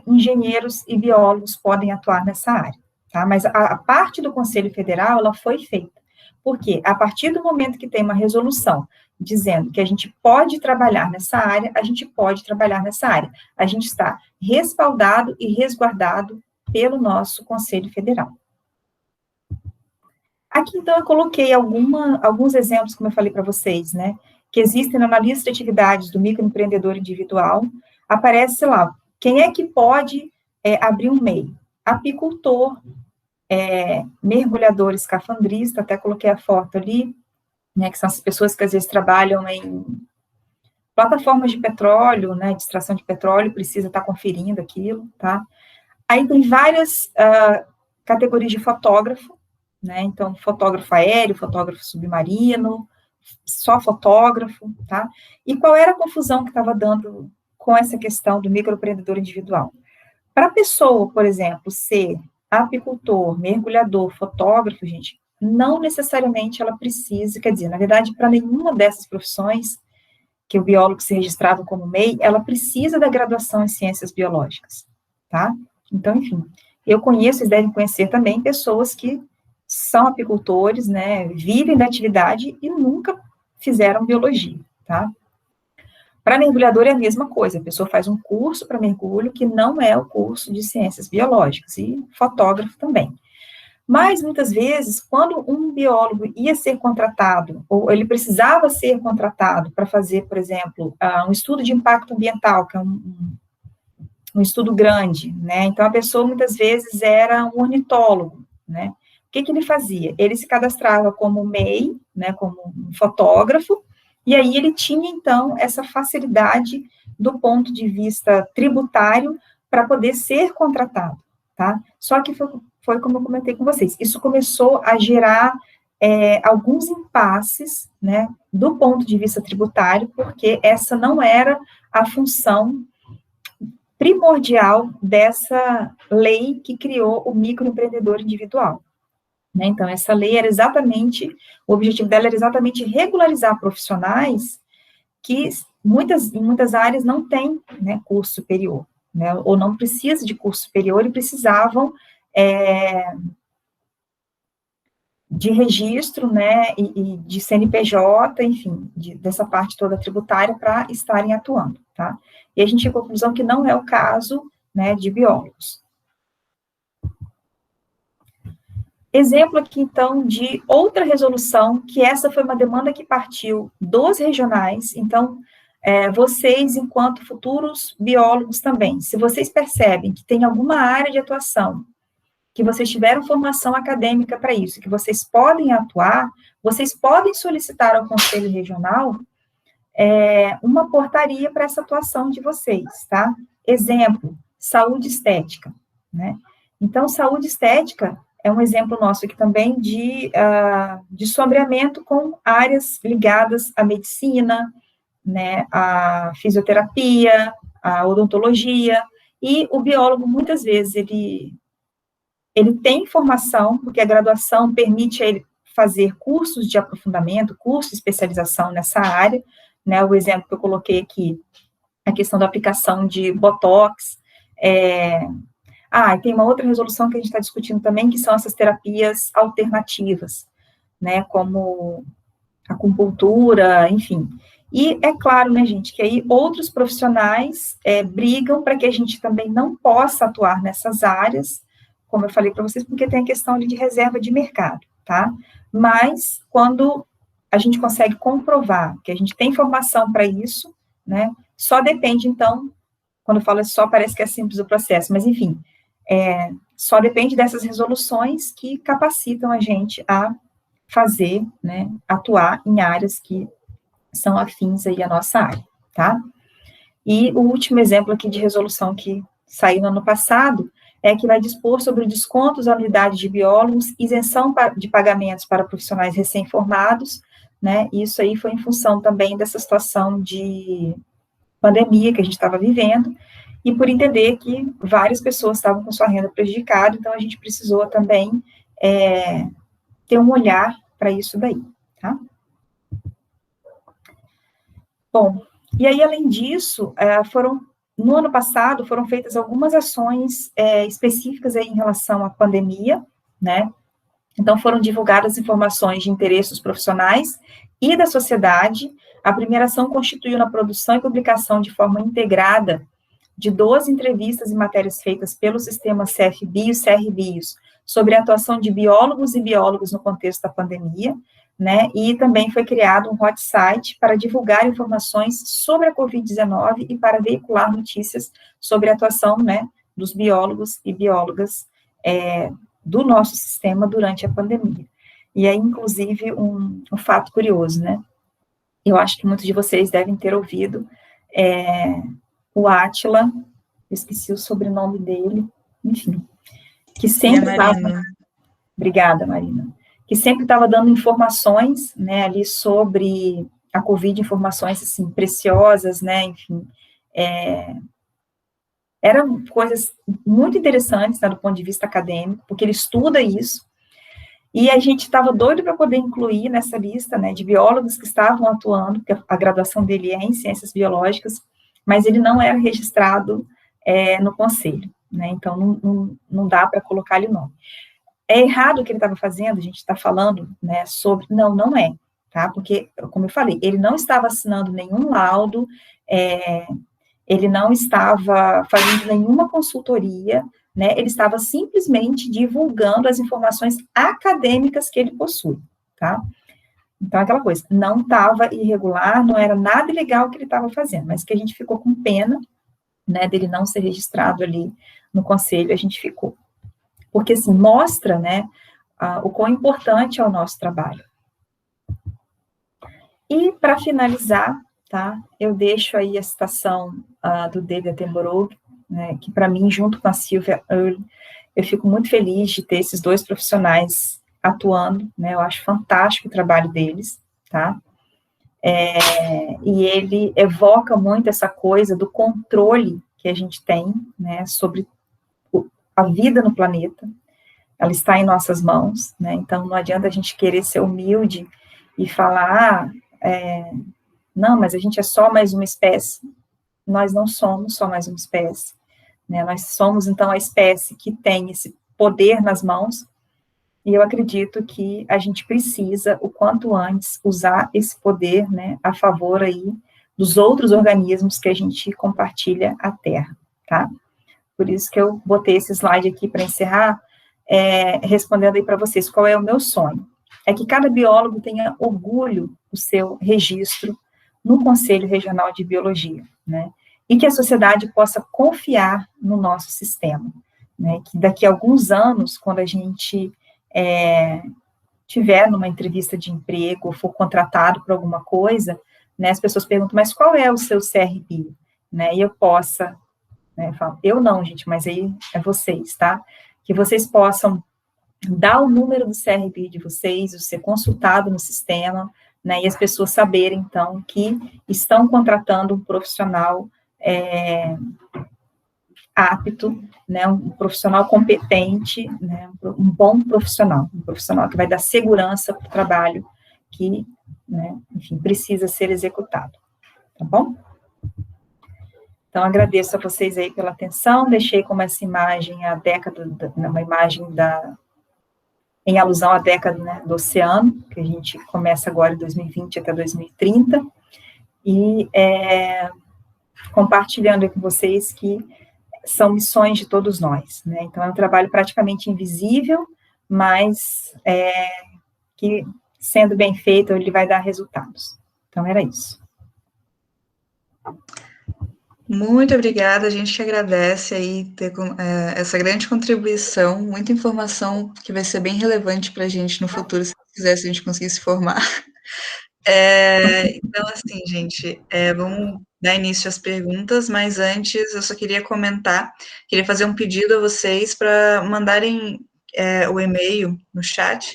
engenheiros e biólogos podem atuar nessa área, tá? Mas a parte do Conselho Federal, ela foi feita. Porque a partir do momento que tem uma resolução dizendo que a gente pode trabalhar nessa área, a gente pode trabalhar nessa área. A gente está respaldado e resguardado pelo nosso Conselho Federal. Aqui, então, eu coloquei alguns exemplos, como eu falei para vocês, né, que existem na lista de atividades do microempreendedor individual. Aparece lá, quem é que pode abrir um MEI? Apicultor, mergulhador escafandrista, até coloquei a foto ali, né, que são as pessoas que às vezes trabalham em plataformas de petróleo, né, de extração de petróleo, precisa estar conferindo aquilo, tá? Aí tem várias categorias de fotógrafo, né, então fotógrafo aéreo, fotógrafo submarino, só fotógrafo, tá? E qual era a confusão que estava dando com essa questão do microempreendedor individual? Para a pessoa, por exemplo, ser apicultor, mergulhador, fotógrafo, gente, não necessariamente ela precisa, quer dizer, na verdade, para nenhuma dessas profissões que o biólogo se registrava como MEI, ela precisa da graduação em ciências biológicas, tá? Então, enfim, eu conheço, vocês devem conhecer também, pessoas que são apicultores, né, vivem da atividade e nunca fizeram biologia, tá? Para mergulhador é a mesma coisa, a pessoa faz um curso para mergulho que não é o curso de ciências biológicas, e fotógrafo também. Mas, muitas vezes, quando um biólogo ia ser contratado, ou ele precisava ser contratado para fazer, por exemplo, um estudo de impacto ambiental, que é um estudo grande, né? Então, a pessoa, muitas vezes, era um ornitólogo, né? O que ele fazia? Ele se cadastrava como MEI, né, como um fotógrafo, e aí ele tinha, então, essa facilidade do ponto de vista tributário para poder ser contratado, tá? Só que foi como eu comentei com vocês, isso começou a gerar alguns impasses, né, do ponto de vista tributário, porque essa não era a função primordial dessa lei que criou o microempreendedor individual. Né? Então, essa lei era exatamente, o objetivo dela era exatamente regularizar profissionais que em muitas áreas não têm, né, curso superior, né, ou não precisa de curso superior e precisavam de registro, né, e de CNPJ, enfim, dessa parte toda tributária para estarem atuando, tá? E a gente chegou à conclusão que não é o caso, né, de biólogos. Exemplo aqui, então, de outra resolução, que essa foi uma demanda que partiu dos regionais, então, vocês, enquanto futuros biólogos também, se vocês percebem que tem alguma área de atuação, que vocês tiveram formação acadêmica para isso, que vocês podem atuar, vocês podem solicitar ao Conselho Regional uma portaria para essa atuação de vocês, tá? Exemplo, saúde estética, né? Então, saúde estética é um exemplo nosso aqui também de sombreamento com áreas ligadas à medicina, né, à fisioterapia, à odontologia, e o biólogo, muitas vezes, ele tem formação, porque a graduação permite a ele fazer cursos de aprofundamento, curso de especialização nessa área, né, o exemplo que eu coloquei aqui, a questão da aplicação de Botox, tem uma outra resolução que a gente está discutindo também, que são essas terapias alternativas, né, como acupuntura, enfim. E é claro, né, gente, que aí outros profissionais brigam para que a gente também não possa atuar nessas áreas, como eu falei para vocês, porque tem a questão ali de reserva de mercado, tá? Mas, quando a gente consegue comprovar que a gente tem formação para isso, né, só depende, então, quando eu falo só, parece que é simples o processo, mas, enfim, só depende dessas resoluções que capacitam a gente a fazer, né, atuar em áreas que são afins aí à nossa área, tá? E o último exemplo aqui de resolução que saiu no ano passado é que vai dispor sobre descontos à unidade de biólogos, isenção de pagamentos para profissionais recém-formados, né? Isso aí foi em função também dessa situação de pandemia que a gente estava vivendo, e por entender que várias pessoas estavam com sua renda prejudicada, então a gente precisou também ter um olhar para isso daí, tá? Bom, e aí, além disso, no ano passado, foram feitas algumas ações específicas aí em relação à pandemia, né? Então, foram divulgadas informações de interesse dos profissionais e da sociedade. A primeira ação constituiu na produção e publicação de forma integrada de 12 entrevistas e matérias feitas pelo sistema CFBio e CRBios sobre a atuação de biólogos e biólogos no contexto da pandemia, né, e também foi criado um hot site para divulgar informações sobre a Covid-19 e para veicular notícias sobre a atuação, né, dos biólogos e biólogas do nosso sistema durante a pandemia. E aí, inclusive, um fato curioso, né? Eu acho que muitos de vocês devem ter ouvido o Átila, esqueci o sobrenome dele, enfim, que sempre estava... Obrigada, Marina. Que sempre estava dando informações, né, ali sobre a Covid, informações, assim, preciosas, né, enfim, eram coisas muito interessantes, né, do ponto de vista acadêmico, porque ele estuda isso, e a gente estava doido para poder incluir nessa lista, né, de biólogos que estavam atuando, porque a graduação dele é em ciências biológicas, mas ele não era registrado no conselho, né, então não dá para colocar ali o nome. É errado o que ele estava fazendo, a gente está falando, né, sobre... Não é, tá? Porque, como eu falei, ele não estava assinando nenhum laudo, ele não estava fazendo nenhuma consultoria, né, ele estava simplesmente divulgando as informações acadêmicas que ele possui, tá? Então, aquela coisa, não estava irregular, não era nada ilegal que ele estava fazendo, mas que a gente ficou com pena, né, dele não ser registrado ali no conselho, a gente ficou. Porque, assim, mostra, né, o quão importante é o nosso trabalho. E, para finalizar, tá, eu deixo aí a citação do David Attenborough, né, que, para mim, junto com a Sylvia Earle, eu fico muito feliz de ter esses dois profissionais atuando, né, eu acho fantástico o trabalho deles, tá, e ele evoca muito essa coisa do controle que a gente tem, né, sobre a vida no planeta. Ela está em nossas mãos, né, então não adianta a gente querer ser humilde e falar, não, mas a gente é só mais uma espécie. Nós não somos só mais uma espécie, né, nós somos, então, a espécie que tem esse poder nas mãos, e eu acredito que a gente precisa, o quanto antes, usar esse poder, né, a favor aí dos outros organismos que a gente compartilha a Terra, tá? Por isso que eu botei esse slide aqui para encerrar, respondendo aí para vocês, qual é o meu sonho? É que cada biólogo tenha orgulho do seu registro no Conselho Regional de Biologia, né? E que a sociedade possa confiar no nosso sistema, né? Que daqui a alguns anos, quando a gente tiver numa entrevista de emprego, ou for contratado por alguma coisa, né, as pessoas perguntam, mas qual é o seu CRB? Né? E eu possa, né, eu falo, eu não, gente, mas aí é vocês, tá? Que vocês possam dar o número do CRB de vocês, ser consultado no sistema, né, e as pessoas saberem, então, que estão contratando um profissional apto, né, um profissional competente, né, um bom profissional, um profissional que vai dar segurança para o trabalho que, né, enfim, precisa ser executado, tá bom? Então, agradeço a vocês aí pela atenção, deixei como essa imagem a década, uma imagem em alusão à década, né, do oceano, que a gente começa agora em 2020 até 2030, e compartilhando com vocês que são missões de todos nós, né? Então, é um trabalho praticamente invisível, mas que, sendo bem feito, ele vai dar resultados. Então, era isso. Muito obrigada, a gente que agradece aí ter essa grande contribuição, muita informação que vai ser bem relevante para a gente no futuro, se quiser, se a gente conseguir se formar. Então, assim, gente, vamos dar início às perguntas, mas antes eu só queria queria fazer um pedido a vocês para mandarem o e-mail no chat,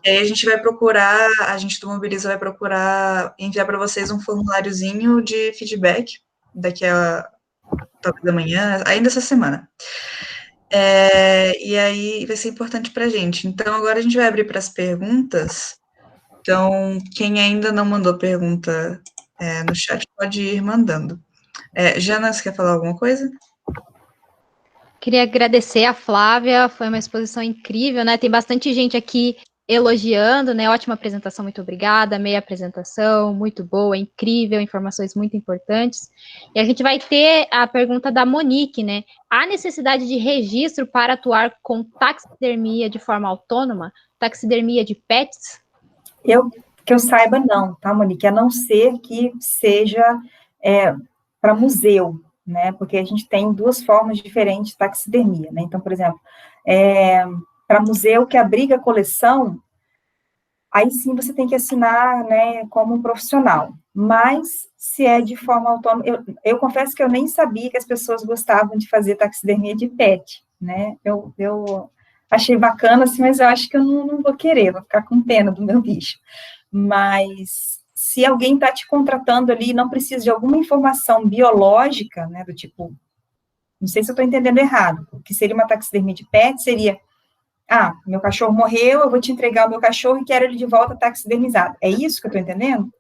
e aí a gente vai procurar, a gente do Mobiliza vai procurar enviar para vocês um formuláriozinho de feedback, daqui a talvez amanhã, ainda essa semana. E aí vai ser importante para a gente. Então, agora a gente vai abrir para as perguntas. Então, quem ainda não mandou pergunta no chat, pode ir mandando. Jana, você quer falar alguma coisa? Queria agradecer a Flávia, foi uma exposição incrível, né? Tem bastante gente aqui elogiando, né? Ótima apresentação, muito obrigada. Meia apresentação, muito boa, incrível, informações muito importantes. E a gente vai ter a pergunta da Monique, né? Há necessidade de registro para atuar com taxidermia de forma autônoma? Taxidermia de pets? Que eu saiba, não, tá, Monique? A não ser que seja para museu, né? Porque a gente tem duas formas diferentes de taxidermia, né? Então, por exemplo, para museu que abriga coleção, aí sim você tem que assinar, né, como um profissional. Mas, se é de forma autônoma, eu confesso que eu nem sabia que as pessoas gostavam de fazer taxidermia de pet, né? Eu achei bacana, assim, mas eu acho que eu não vou querer, vou ficar com pena do meu bicho. Mas, se alguém está te contratando ali e não precisa de alguma informação biológica, né, do tipo, não sei se eu estou entendendo errado, o que seria uma taxidermia de pet seria, meu cachorro morreu, eu vou te entregar o meu cachorro e quero ele de volta taxidermizado. É isso que eu estou entendendo?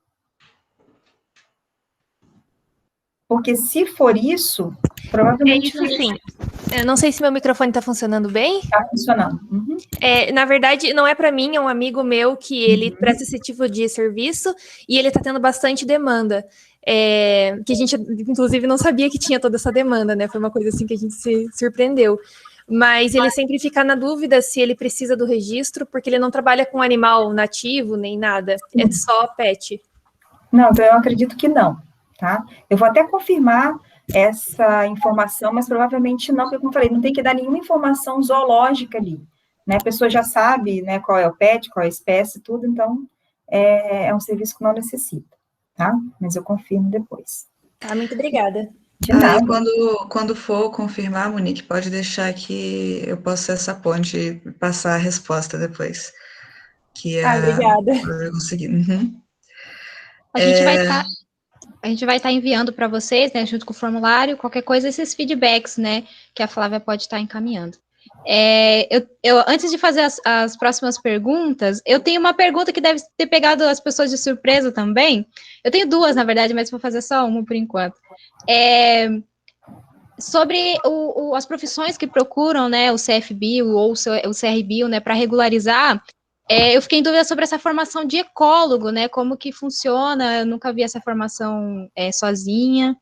Porque se for isso, provavelmente É isso sim. Eu não sei se meu microfone está funcionando bem. está funcionando. Uhum. Na verdade, não é para mim, é um amigo meu que ele presta esse tipo de serviço e ele está tendo bastante demanda. Que a gente, inclusive, não sabia que tinha toda essa demanda, né? Foi uma coisa assim que a gente se surpreendeu. Mas ele sempre fica na dúvida se ele precisa do registro, porque ele não trabalha com animal nativo nem nada, é só pet. Não, então eu acredito que não, tá? Eu vou até confirmar essa informação, mas provavelmente não, porque, como eu falei, não tem que dar nenhuma informação zoológica ali, né? A pessoa já sabe, né, qual é o pet, qual é a espécie, tudo, então é um serviço que não necessita, tá? Mas eu confirmo depois. Tá, muito obrigada. De nada. Quando for confirmar, Monique, pode deixar que eu posso ser essa ponte e passar a resposta depois. Obrigada. Eu consegui. Uhum. A gente vai estar enviando para vocês, né, junto com o formulário, qualquer coisa, esses feedbacks, né, que a Flávia pode estar encaminhando. Antes de fazer as próximas perguntas, eu tenho uma pergunta que deve ter pegado as pessoas de surpresa também. Eu tenho duas, na verdade, mas vou fazer só uma por enquanto. Sobre as profissões que procuram, né, o CFBio ou o CRBio, né, para regularizar, eu fiquei em dúvida sobre essa formação de ecólogo, né, como que funciona, eu nunca vi essa formação sozinha.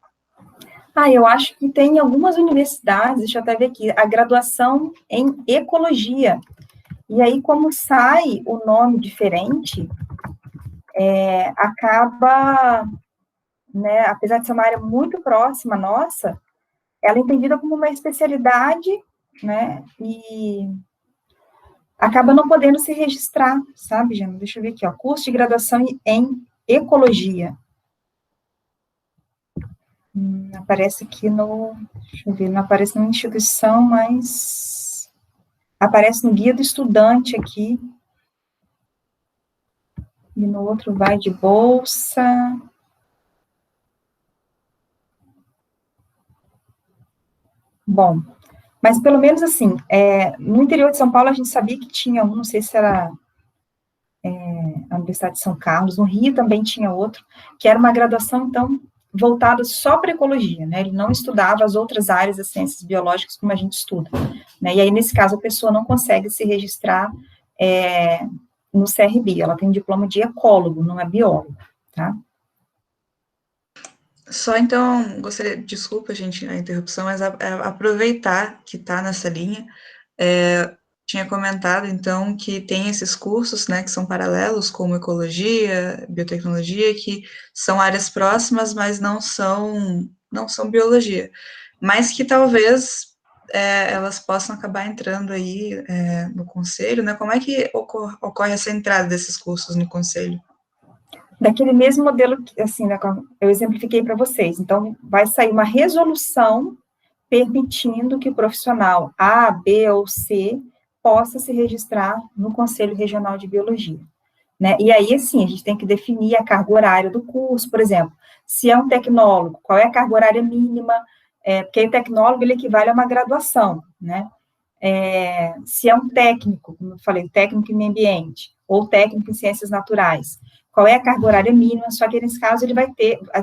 Eu acho que tem algumas universidades, deixa eu até ver aqui, a graduação em ecologia. E aí, como sai o nome diferente, acaba, né, apesar de ser uma área muito próxima nossa, ela é entendida como uma especialidade, né, e acaba não podendo se registrar, sabe, Jana? Deixa eu ver aqui, ó, curso de graduação em ecologia. Aparece aqui deixa eu ver, não aparece na instituição, mas aparece no guia do estudante aqui, e no outro vai de bolsa. Bom, mas pelo menos assim, no interior de São Paulo a gente sabia que tinha um, não sei se era a Universidade de São Carlos, no Rio também tinha outro, que era uma graduação, então, voltada só para ecologia, né, ele não estudava as outras áreas das ciências biológicas como a gente estuda, né, e aí, nesse caso, a pessoa não consegue se registrar no CRB, ela tem um diploma de ecólogo, não é biólogo, tá? Só então, gostaria, desculpa, gente, a interrupção, mas aproveitar que está nessa linha, tinha comentado, então, que tem esses cursos, né, que são paralelos, como ecologia, biotecnologia, que são áreas próximas, mas não são biologia, mas que talvez elas possam acabar entrando aí no conselho, né? Como é que ocorre essa entrada desses cursos no conselho? Daquele mesmo modelo, assim, né, eu exemplifiquei para vocês. Então, vai sair uma resolução permitindo que o profissional A, B ou C possa se registrar no Conselho Regional de Biologia, né? E aí, assim, a gente tem que definir a carga horária do curso, por exemplo, se é um tecnólogo, qual é a carga horária mínima, porque o tecnólogo, ele equivale a uma graduação, né? Se é um técnico, como eu falei, técnico em meio ambiente, ou técnico em ciências naturais, qual é a carga horária mínima, só que nesse caso ele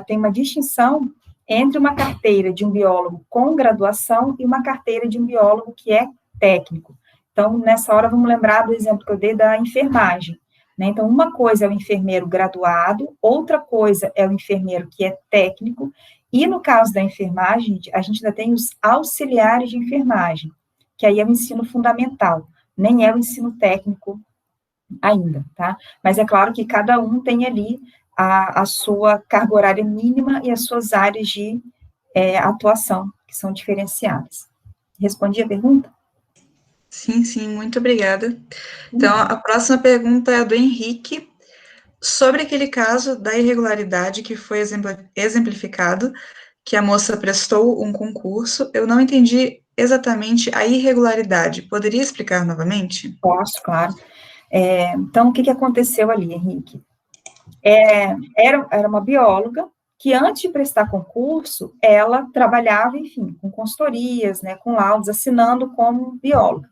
tem uma distinção entre uma carteira de um biólogo com graduação e uma carteira de um biólogo que é técnico. Então, nessa hora, vamos lembrar do exemplo que eu dei da enfermagem, né? Então, uma coisa é o enfermeiro graduado, outra coisa é o enfermeiro que é técnico, e no caso da enfermagem, a gente ainda tem os auxiliares de enfermagem, que aí é o ensino fundamental, nem é o ensino técnico ainda, tá? Mas é claro que cada um tem ali a sua carga horária mínima e as suas áreas de atuação, que são diferenciadas. Respondi a pergunta? Sim, sim, muito obrigada. Então, a próxima pergunta é do Henrique, sobre aquele caso da irregularidade que foi exemplificado, que a moça prestou um concurso. Eu não entendi exatamente a irregularidade. Poderia explicar novamente? Posso, claro. Então, o que aconteceu ali, Henrique? Era uma bióloga que, antes de prestar concurso, ela trabalhava, enfim, com consultorias, né, com laudos, assinando como bióloga.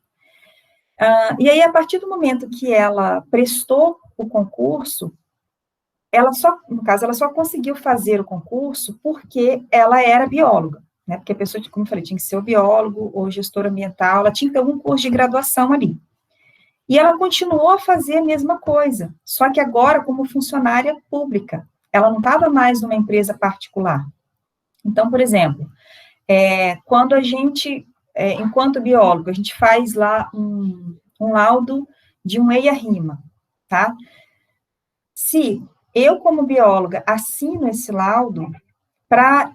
E aí, a partir do momento que ela prestou o concurso, no caso, ela só conseguiu fazer o concurso porque ela era bióloga, né, porque a pessoa, como eu falei, tinha que ser ou biólogo ou gestor ambiental, ela tinha que ter algum curso de graduação ali. E ela continuou a fazer a mesma coisa, só que agora como funcionária pública. Ela não estava mais numa empresa particular. Então, por exemplo, quando a gente, enquanto biólogo, a gente faz lá um laudo de um EIA-RIMA, tá? Se eu, como bióloga, assino esse laudo, para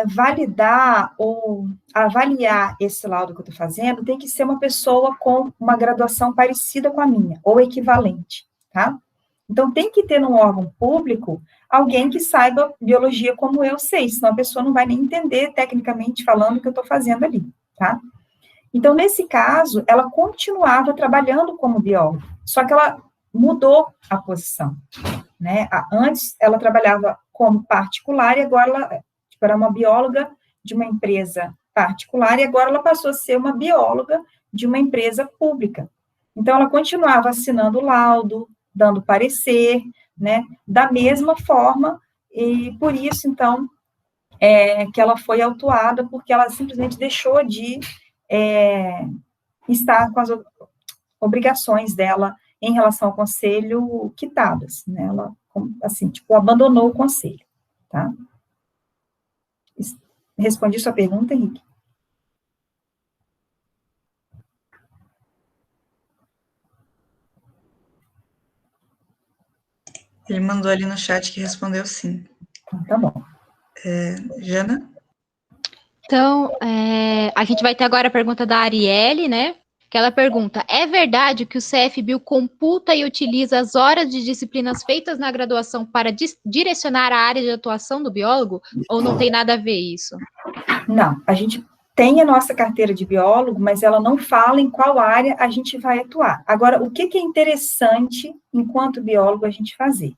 validar ou avaliar esse laudo que eu estou fazendo, tem que ser uma pessoa com uma graduação parecida com a minha, ou equivalente, tá? Então, tem que ter no órgão público alguém que saiba biologia como eu sei, senão a pessoa não vai nem entender, tecnicamente falando, o que eu estou fazendo ali, tá? Então, nesse caso, ela continuava trabalhando como bióloga, só que ela mudou a posição, né? Antes, ela trabalhava como particular e agora ela era uma bióloga de uma empresa particular e agora ela passou a ser uma bióloga de uma empresa pública. Então, ela continuava assinando laudo, dando parecer, né, da mesma forma, e por isso, então, que ela foi autuada, porque ela simplesmente deixou de estar com as obrigações dela em relação ao conselho quitadas, né, ela, assim, tipo, abandonou o conselho, tá? Respondi sua pergunta, Henrique? Ele mandou ali no chat que respondeu sim. Tá bom. Jana? Então, a gente vai ter agora a pergunta da Arielle, né? Que ela pergunta: é verdade que o CFBio computa e utiliza as horas de disciplinas feitas na graduação para direcionar a área de atuação do biólogo? Ou não tem nada a ver isso? Não, a gente tem a nossa carteira de biólogo, mas ela não fala em qual área a gente vai atuar. Agora, o que é interessante, enquanto biólogo, a gente fazer?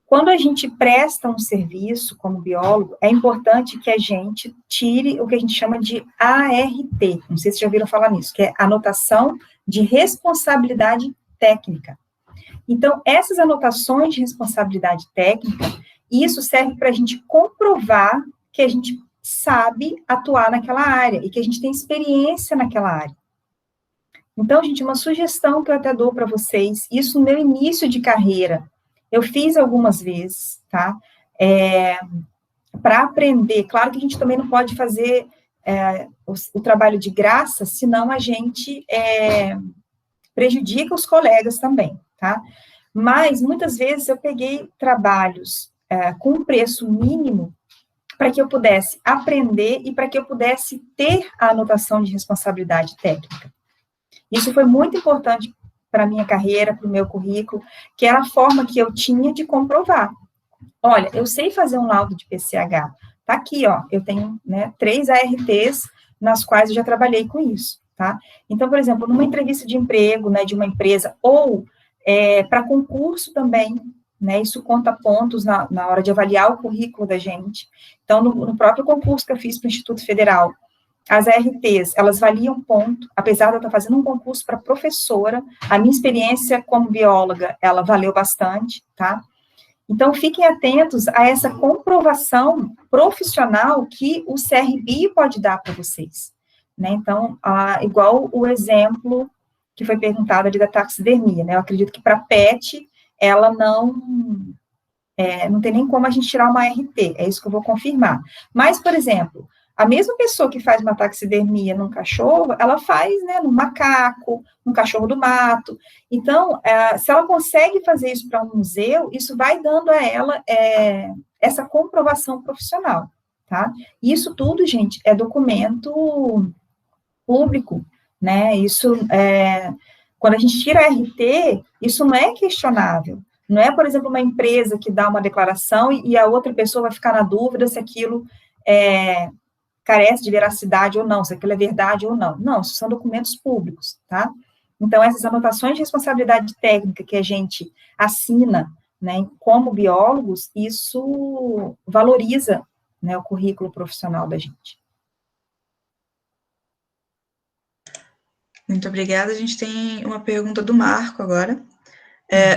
Quando a gente presta um serviço como biólogo, é importante que a gente tire o que a gente chama de ART, não sei se já ouviram falar nisso, que é anotação de responsabilidade técnica. Então, essas anotações de responsabilidade técnica, isso serve para a gente comprovar que a gente sabe atuar naquela área e que a gente tem experiência naquela área. Então, gente, uma sugestão que eu até dou para vocês, isso no meu início de carreira, eu fiz algumas vezes, tá? Para aprender, claro que a gente também não pode fazer o trabalho de graça, senão a gente prejudica os colegas também, tá? Mas, muitas vezes, eu peguei trabalhos com um preço mínimo para que eu pudesse aprender e para que eu pudesse ter a anotação de responsabilidade técnica. Isso foi muito importante para a minha carreira, para o meu currículo, que era a forma que eu tinha de comprovar. Olha, eu sei fazer um laudo de PCH. Tá aqui, ó, eu tenho, né, 3 ARTs nas quais eu já trabalhei com isso, tá? Então, por exemplo, numa entrevista de emprego, né, de uma empresa, ou para concurso também, né, isso conta pontos na hora de avaliar o currículo da gente. Então, no próprio concurso que eu fiz para o Instituto Federal, as ARTs, elas valiam ponto, apesar de eu estar fazendo um concurso para professora, a minha experiência como bióloga, ela valeu bastante, tá? Então, fiquem atentos a essa comprovação profissional que o CRBio pode dar para vocês, né? Então, igual o exemplo que foi perguntado ali da taxidermia, né? Eu acredito que para PET, ela não tem nem como a gente tirar uma ART, é isso que eu vou confirmar. Mas, por exemplo, a mesma pessoa que faz uma taxidermia num cachorro, ela faz, né, num macaco, num cachorro do mato. Então, se ela consegue fazer isso para um museu, isso vai dando a ela essa comprovação profissional, tá? Isso tudo, gente, é documento público, né? Isso, quando a gente tira a RT, isso não é questionável. Não é, por exemplo, uma empresa que dá uma declaração e a outra pessoa vai ficar na dúvida se aquilo carece de veracidade ou não, se aquilo é verdade ou não. Não, isso são documentos públicos, tá? Então, essas anotações de responsabilidade técnica que a gente assina, né, como biólogos, isso valoriza, né, o currículo profissional da gente. Muito obrigada. A gente tem uma pergunta do Marco agora.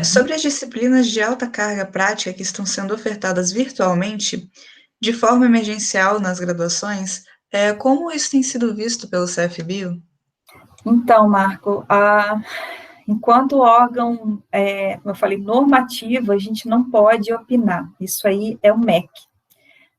Sobre as disciplinas de alta carga prática que estão sendo ofertadas virtualmente, de forma emergencial nas graduações, como isso tem sido visto pelo CFBio? Então, Marco, enquanto órgão, como eu falei, normativo, a gente não pode opinar. Isso aí é o MEC.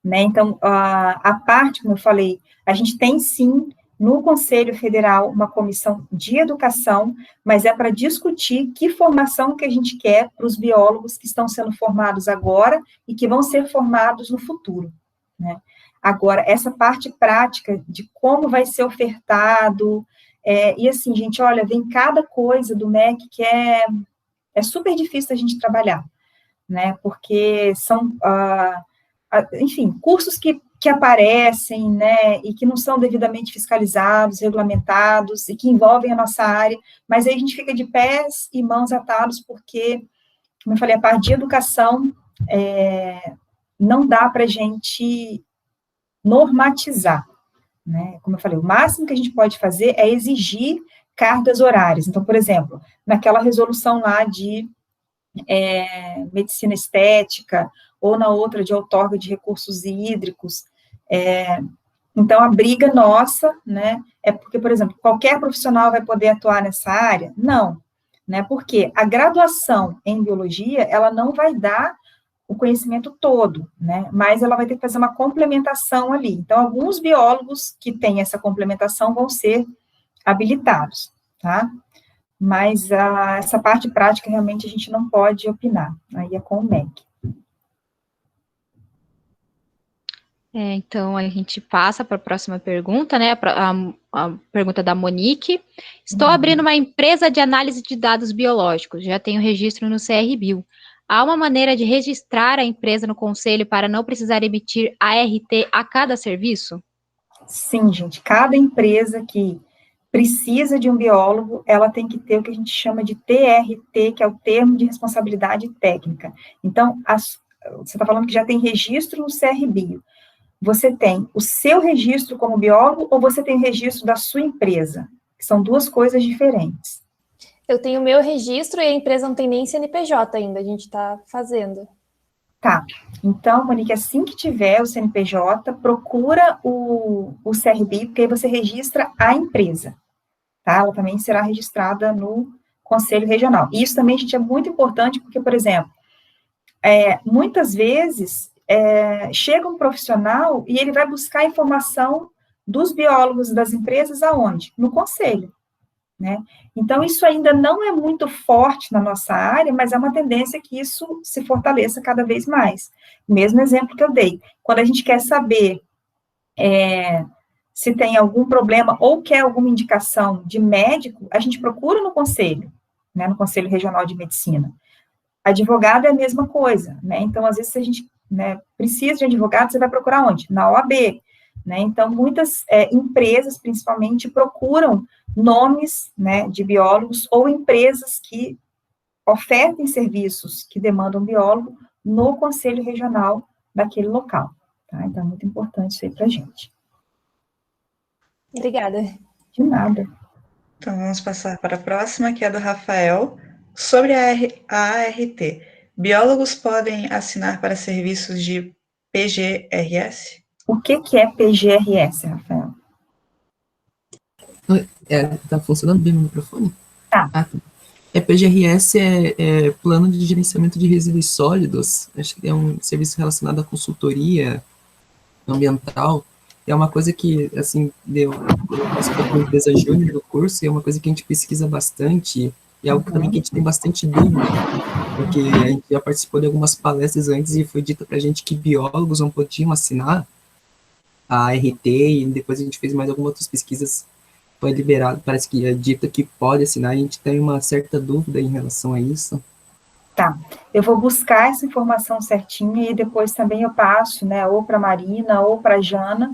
Né? Então, a parte, como eu falei, a gente tem sim, no Conselho Federal, uma comissão de educação, mas é para discutir que formação que a gente quer para os biólogos que estão sendo formados agora e que vão ser formados no futuro, né? Agora, essa parte prática de como vai ser ofertado, e assim, gente, olha, vem cada coisa do MEC que é super difícil a gente trabalhar, né? Porque são, enfim, cursos que aparecem, né, e que não são devidamente fiscalizados, regulamentados, e que envolvem a nossa área, mas aí a gente fica de pés e mãos atados, porque, como eu falei, a parte de educação não dá para a gente normatizar, né, como eu falei, o máximo que a gente pode fazer é exigir cargas horárias. Então, por exemplo, naquela resolução lá de medicina estética, ou na outra de outorga de recursos hídricos. Então, a briga nossa, né, é porque, por exemplo, qualquer profissional vai poder atuar nessa área? Não, né, porque a graduação em biologia, ela não vai dar o conhecimento todo, né, mas ela vai ter que fazer uma complementação ali. Então, alguns biólogos que têm essa complementação vão ser habilitados, tá? Mas essa parte prática, realmente, a gente não pode opinar, aí é com o MEC. Então, a gente passa para a próxima pergunta, né, a pergunta da Monique. Estou abrindo uma empresa de análise de dados biológicos, já tenho registro no CRBio. Há uma maneira de registrar a empresa no conselho para não precisar emitir ART a cada serviço? Sim, gente, cada empresa que precisa de um biólogo, ela tem que ter o que a gente chama de TRT, que é o termo de responsabilidade técnica. Então, você está falando que já tem registro no CRBio. Você tem o seu registro como biólogo ou você tem o registro da sua empresa? São duas coisas diferentes. Eu tenho o meu registro e a empresa não tem nem CNPJ ainda, a gente está fazendo. Tá, então, Monique, assim que tiver o CNPJ, procura o CRBio, porque aí você registra a empresa, tá? Ela também será registrada no Conselho Regional. E isso também, gente, é muito importante, porque, por exemplo, muitas vezes chega um profissional e ele vai buscar a informação dos biólogos das empresas aonde? No conselho, né? Então, isso ainda não é muito forte na nossa área, mas é uma tendência que isso se fortaleça cada vez mais. O mesmo exemplo que eu dei. Quando a gente quer saber se tem algum problema ou quer alguma indicação de médico, a gente procura no conselho, né, no Conselho Regional de Medicina. Advogado é a mesma coisa, né? Então, às vezes, se a gente precisa de advogado, você vai procurar onde? Na OAB, né? Então, muitas empresas, principalmente, procuram nomes, né, de biólogos ou empresas que ofertem serviços que demandam biólogo no Conselho Regional daquele local, tá? Então, é muito importante isso aí para a gente. Obrigada. De nada. Então, vamos passar para a próxima, que é do Rafael. Sobre a ART, biólogos podem assinar para serviços de PGRS? O que é PGRS, Rafael? Tá funcionando bem o microfone? Tá. PGRS é Plano de Gerenciamento de Resíduos Sólidos. Acho que é um serviço relacionado à consultoria ambiental. É uma coisa que, assim, eu faço para uma empresa júnior do curso, e é uma coisa que a gente pesquisa bastante, e é algo também que a gente tem bastante dúvida, porque a gente já participou de algumas palestras antes e foi dito para a gente que biólogos não podiam assinar a ART, e depois a gente fez mais algumas outras pesquisas foi liberado, parece que é dito que pode assinar, a gente tem uma certa dúvida em relação a isso. Tá, eu vou buscar essa informação certinha e depois também eu passo, né, ou para a Marina ou para a Jana,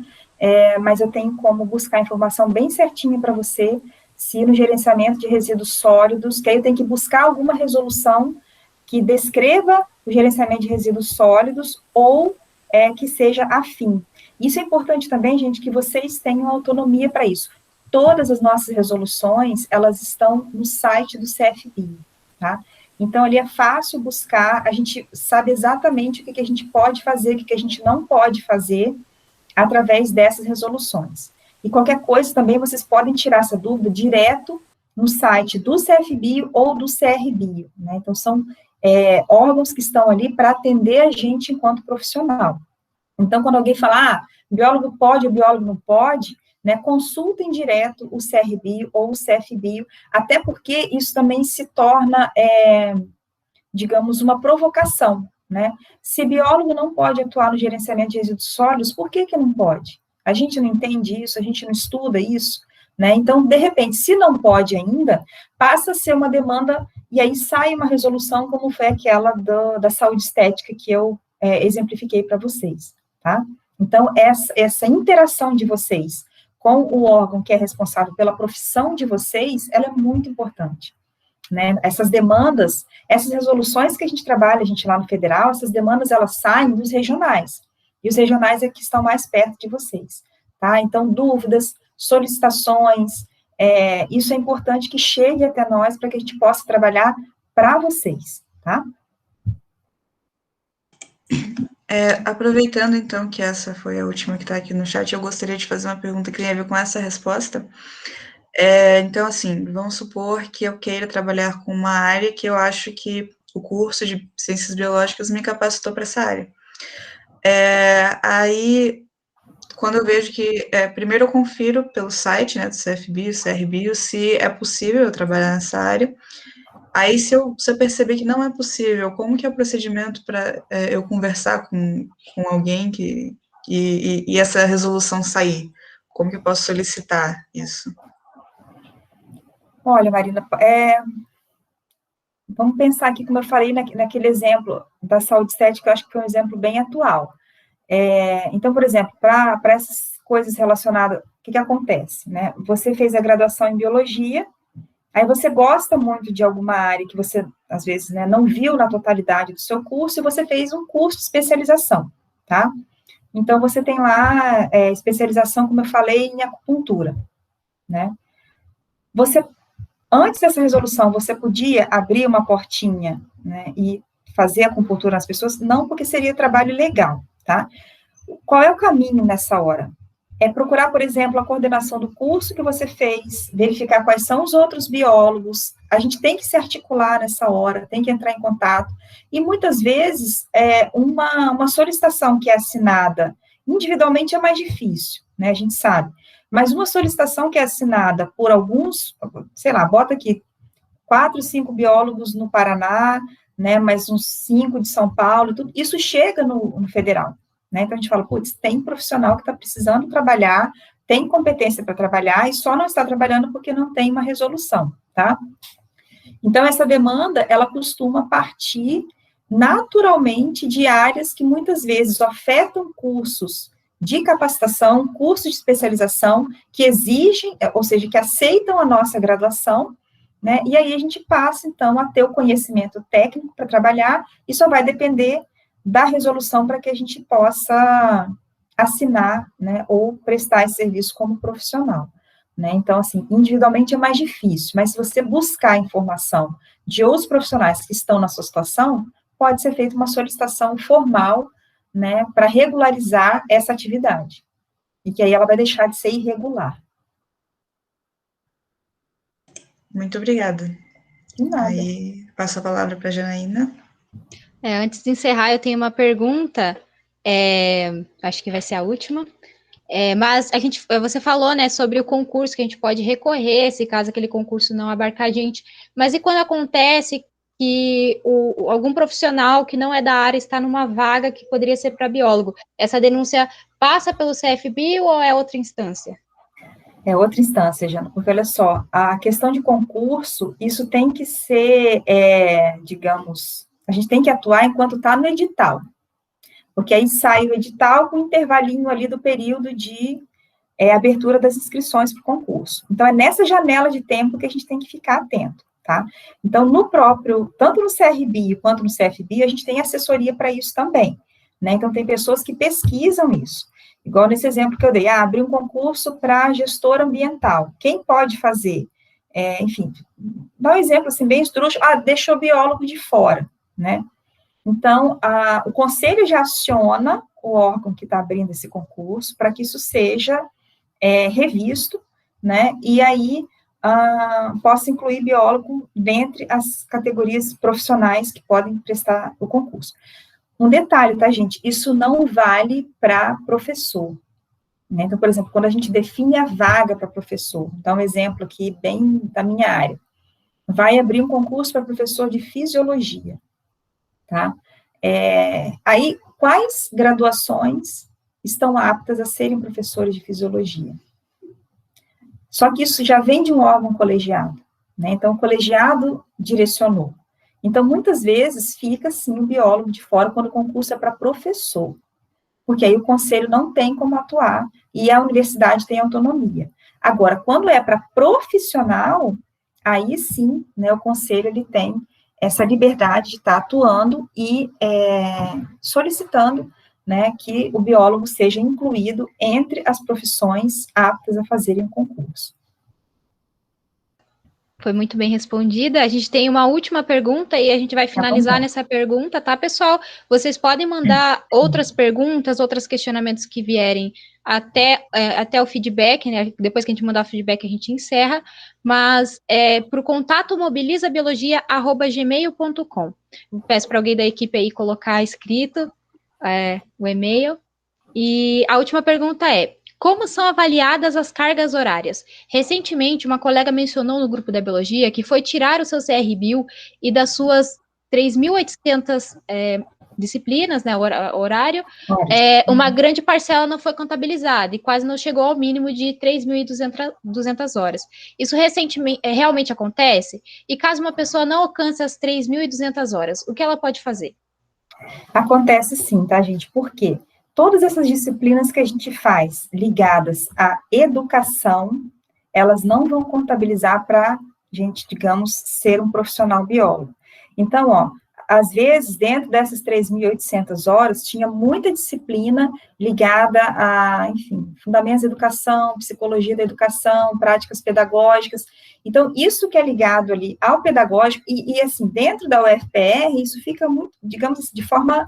mas eu tenho como buscar a informação bem certinha para você, se no gerenciamento de resíduos sólidos, que aí eu tenho que buscar alguma resolução que descreva o gerenciamento de resíduos sólidos ou que seja afim. Isso é importante também, gente, que vocês tenham autonomia para isso. Todas as nossas resoluções, elas estão no site do CFBio, tá? Então, ali é fácil buscar, a gente sabe exatamente o que a gente pode fazer, o que a gente não pode fazer através dessas resoluções. E qualquer coisa também, vocês podem tirar essa dúvida direto no site do CFBio ou do CRBio, né? Então, são órgãos que estão ali para atender a gente enquanto profissional. Então, quando alguém fala, biólogo pode ou biólogo não pode, né, consultem direto o CRBio ou o CFBio, até porque isso também se torna, digamos, uma provocação, né? Se biólogo não pode atuar no gerenciamento de resíduos sólidos, por que não pode? A gente não entende isso, a gente não estuda isso, né? Então, de repente, se não pode ainda, passa a ser uma demanda, e aí sai uma resolução, como foi aquela da saúde estética que eu exemplifiquei para vocês, tá? Então, essa interação de vocês com o órgão que é responsável pela profissão de vocês, ela é muito importante, né? Essas demandas, essas resoluções que a gente trabalha, a gente lá no federal, essas demandas, elas saem dos regionais, e os regionais é que estão mais perto de vocês, tá? Então, dúvidas, solicitações, isso é importante que chegue até nós para que a gente possa trabalhar para vocês, tá? Aproveitando, então, que essa foi a última que está aqui no chat, eu gostaria de fazer uma pergunta que tem a ver com essa resposta. Então, assim, vamos supor que eu queira trabalhar com uma área que eu acho que o curso de Ciências Biológicas me capacitou para essa área. Aí, quando eu vejo que, primeiro eu confiro pelo site, né, do CFBio, CRBio, se é possível eu trabalhar nessa área. Aí, se eu perceber que não é possível, como que é o procedimento para eu conversar com alguém e essa resolução sair? Como que eu posso solicitar isso? Olha, Marina, vamos pensar aqui, como eu falei naquele exemplo da saúde estética, eu acho que foi um exemplo bem atual. Então, por exemplo, para essas coisas relacionadas, o que acontece, né? Você fez a graduação em biologia, aí você gosta muito de alguma área que você, às vezes, né, não viu na totalidade do seu curso, e você fez um curso de especialização, tá? Então, você tem lá especialização, como eu falei, em acupuntura, né? Antes dessa resolução, você podia abrir uma portinha, né, e fazer acupuntura nas pessoas? Não, porque seria trabalho legal, tá? Qual é o caminho nessa hora? Procurar, por exemplo, a coordenação do curso que você fez, verificar quais são os outros biólogos, a gente tem que se articular nessa hora, tem que entrar em contato, e muitas vezes, uma solicitação que é assinada individualmente é mais difícil, né, a gente sabe, mas uma solicitação que é assinada por alguns, sei lá, bota aqui, 4, 5 biólogos no Paraná, né, mais uns 5 de São Paulo, tudo, isso chega no federal, né? Então, a gente fala, putz, tem profissional que está precisando trabalhar, tem competência para trabalhar, e só não está trabalhando porque não tem uma resolução, tá? Então, essa demanda, ela costuma partir naturalmente de áreas que muitas vezes ofertam cursos de capacitação, cursos de especialização, que exigem, ou seja, que aceitam a nossa graduação, né? E aí a gente passa, então, a ter o conhecimento técnico para trabalhar, e só vai depender da resolução para que a gente possa assinar, né, ou prestar esse serviço como profissional, né? Então, assim, individualmente é mais difícil, mas se você buscar informação de outros profissionais que estão na sua situação, pode ser feita uma solicitação formal, né, para regularizar essa atividade, e que aí ela vai deixar de ser irregular. Muito obrigada. De nada. Aí, passo a palavra para a Janaína. Antes de encerrar, eu tenho uma pergunta, acho que vai ser a última, mas você falou, né, sobre o concurso que a gente pode recorrer, se caso aquele concurso não abarcar a gente, mas e quando acontece que algum profissional que não é da área está numa vaga que poderia ser para biólogo, essa denúncia passa pelo CFBio ou é outra instância? É outra instância, Jana, porque olha só, a questão de concurso, isso tem que ser, digamos, a gente tem que atuar enquanto está no edital, porque aí sai o edital com um intervalinho ali do período de abertura das inscrições para o concurso. Então, é nessa janela de tempo que a gente tem que ficar atento, tá? Então, no próprio, tanto no CRBio quanto no CFBio, a gente tem assessoria para isso também, né? Então, tem pessoas que pesquisam isso. Igual nesse exemplo que eu dei, abrir um concurso para gestor ambiental. Quem pode fazer? Enfim, dá um exemplo assim, bem esdrúxulo, deixou o biólogo de fora, né? Então, o conselho já aciona o órgão que está abrindo esse concurso para que isso seja revisto, né, e aí possa incluir biólogo dentre as categorias profissionais que podem prestar o concurso. Um detalhe, tá, gente, isso não vale para professor, né, então, por exemplo, quando a gente define a vaga para professor, vou dar um exemplo aqui bem da minha área, vai abrir um concurso para professor de fisiologia, tá, aí, quais graduações estão aptas a serem professores de fisiologia? Só que isso já vem de um órgão colegiado, né? Então, o colegiado direcionou. Então, muitas vezes, fica, sim, o biólogo de fora quando o concurso é para professor, porque aí o conselho não tem como atuar e a universidade tem autonomia. Agora, quando é para profissional, aí sim, né, o conselho ele tem essa liberdade de estar atuando e solicitando, né, que o biólogo seja incluído entre as profissões aptas a fazerem o concurso. Foi muito bem respondida. A gente tem uma última pergunta e a gente vai finalizar nessa pergunta, tá, pessoal? Vocês podem mandar outras perguntas, outros questionamentos que vierem até o feedback, né? Depois que a gente mandar o feedback, a gente encerra, mas para o contato mobilizabiologia@gmail.com. Peço para alguém da equipe aí colocar escrito o e-mail. E a última pergunta é: como são avaliadas as cargas horárias? Recentemente, uma colega mencionou no grupo da biologia que foi tirar o seu CRBio e das suas 3.800 disciplinas, né, horário, uma grande parcela não foi contabilizada e quase não chegou ao mínimo de 3.200 horas. Isso realmente acontece? E caso uma pessoa não alcance as 3.200 horas, o que ela pode fazer? Acontece sim, tá, gente? Por quê? Todas essas disciplinas que a gente faz ligadas à educação, elas não vão contabilizar para a gente, digamos, ser um profissional biólogo. Então, ó, às vezes, dentro dessas 3.800 horas, tinha muita disciplina ligada a, enfim, fundamentos da educação, psicologia da educação, práticas pedagógicas. Então, isso que é ligado ali ao pedagógico, e assim, dentro da UFPR, isso fica muito, digamos assim, de forma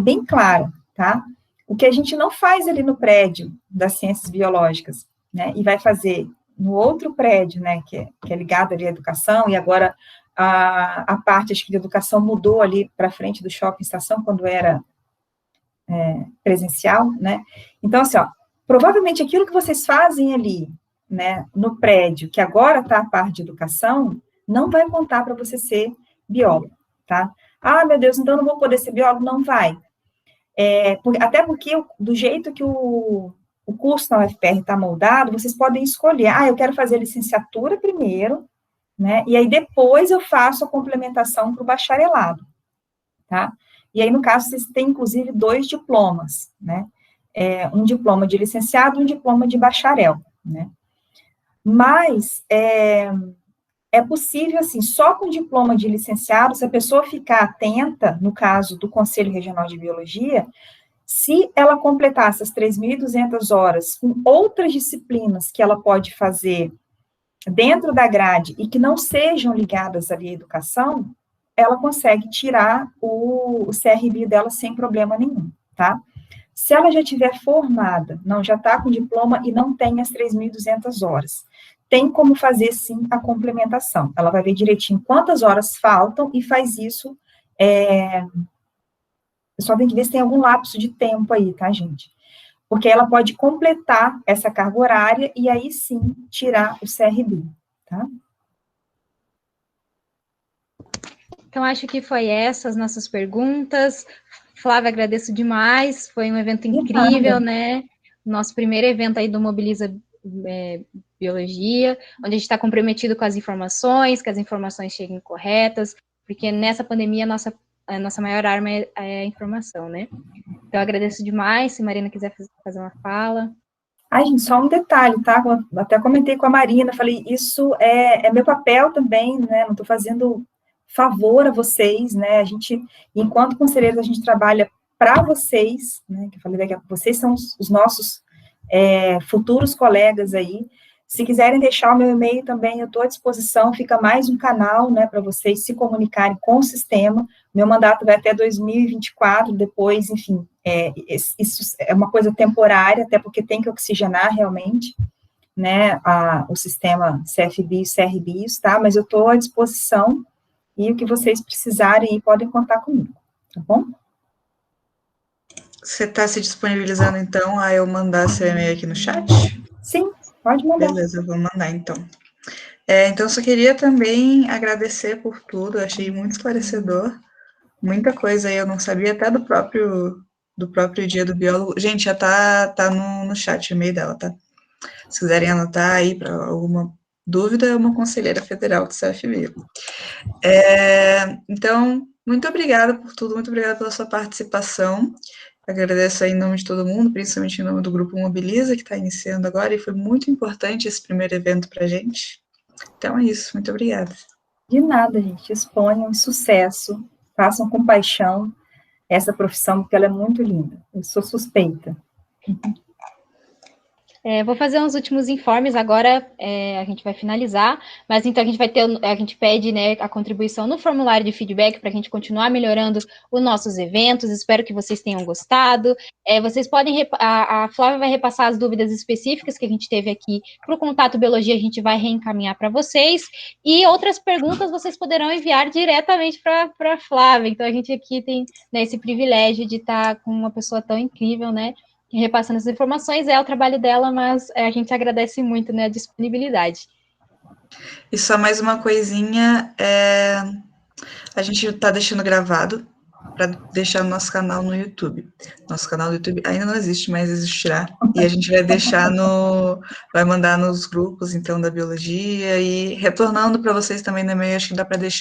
bem clara, tá? O que a gente não faz ali no prédio das ciências biológicas, né, e vai fazer no outro prédio, né, que é ligado ali à educação, e agora a parte, acho que de educação mudou ali para frente do shopping estação, quando era presencial, né, então, assim, ó, provavelmente aquilo que vocês fazem ali, né, no prédio, que agora está a parte de educação, não vai contar para você ser biólogo, tá? Ah, meu Deus, então eu não vou poder ser biólogo? Não vai. Até porque, do jeito que o curso na UFPR está moldado, vocês podem escolher, eu quero fazer licenciatura primeiro, né, e aí depois eu faço a complementação para o bacharelado, tá? E aí, no caso, vocês têm, inclusive, 2 diplomas, né, um diploma de licenciado e um diploma de bacharel, né, mas é possível, assim, só com diploma de licenciado, se a pessoa ficar atenta, no caso do Conselho Regional de Biologia, se ela completar essas 3.200 horas com outras disciplinas que ela pode fazer dentro da grade e que não sejam ligadas ali à educação, ela consegue tirar o CRBio dela sem problema nenhum, tá? Se ela já estiver formada, já está com diploma e não tem as 3.200 horas, tem como fazer, sim, a complementação. Ela vai ver direitinho quantas horas faltam e faz isso. Só tem que ver se tem algum lapso de tempo aí, tá, gente? Porque ela pode completar essa carga horária e aí, sim, tirar o CRBio, tá? Então, acho que foi essas nossas perguntas. Flávia, agradeço demais, foi um evento incrível, né? Nosso primeiro evento aí do Mobiliza biologia, onde a gente está comprometido com as informações, que as informações cheguem corretas, porque nessa pandemia a nossa maior arma é a informação, né? Então, eu agradeço demais, se a Marina quiser fazer uma fala. Ai, gente, só um detalhe, tá? Eu até comentei com a Marina, falei, isso é meu papel também, né? Não estou fazendo favor a vocês, né? A gente, enquanto conselheiros, a gente trabalha para vocês, né? Que eu falei daqui a pouco, vocês são os nossos futuros colegas aí. Se quiserem deixar o meu e-mail também, eu estou à disposição, fica mais um canal, né, para vocês se comunicarem com o sistema. Meu mandato vai até 2024, depois, enfim, isso é uma coisa temporária, até porque tem que oxigenar realmente, né, o sistema CFBIOS, CRBIOS, tá? Mas eu estou à disposição, e o que vocês precisarem aí, podem contar comigo, tá bom? Você está se disponibilizando, então, a eu mandar seu e-mail aqui no chat? Sim, pode mandar. Beleza, eu vou mandar, então. Então, só queria também agradecer por tudo, eu achei muito esclarecedor, muita coisa aí eu não sabia, até do próprio dia do biólogo. Gente, já tá no chat o e-mail dela, tá? Se quiserem anotar aí para alguma dúvida, é uma conselheira federal do CFB. Então, muito obrigada por tudo, muito obrigada pela sua participação. Agradeço aí em nome de todo mundo, principalmente em nome do Grupo Mobiliza, que está iniciando agora, e foi muito importante esse primeiro evento para a gente. Então é isso, muito obrigada. De nada, gente, exponham, sucesso, façam com paixão essa profissão, porque ela é muito linda. Eu sou suspeita. Vou fazer uns últimos informes agora, a gente vai finalizar, mas então a gente pede, né, a contribuição no formulário de feedback para a gente continuar melhorando os nossos eventos. Espero que vocês tenham gostado. Vocês podem, a Flávia vai repassar as dúvidas específicas que a gente teve aqui para o Contato Biologia, a gente vai reencaminhar para vocês, e outras perguntas vocês poderão enviar diretamente para a Flávia. Então a gente aqui tem, né, esse privilégio de estar com uma pessoa tão incrível, né, repassando essas informações, é o trabalho dela, mas a gente agradece muito, né, a disponibilidade. E só mais uma coisinha, a gente está deixando gravado para deixar no nosso canal no YouTube. Nosso canal do YouTube ainda não existe, mas existirá. E a gente vai deixar vai mandar nos grupos, então, da biologia, e retornando para vocês também no e-mail, acho que dá para deixar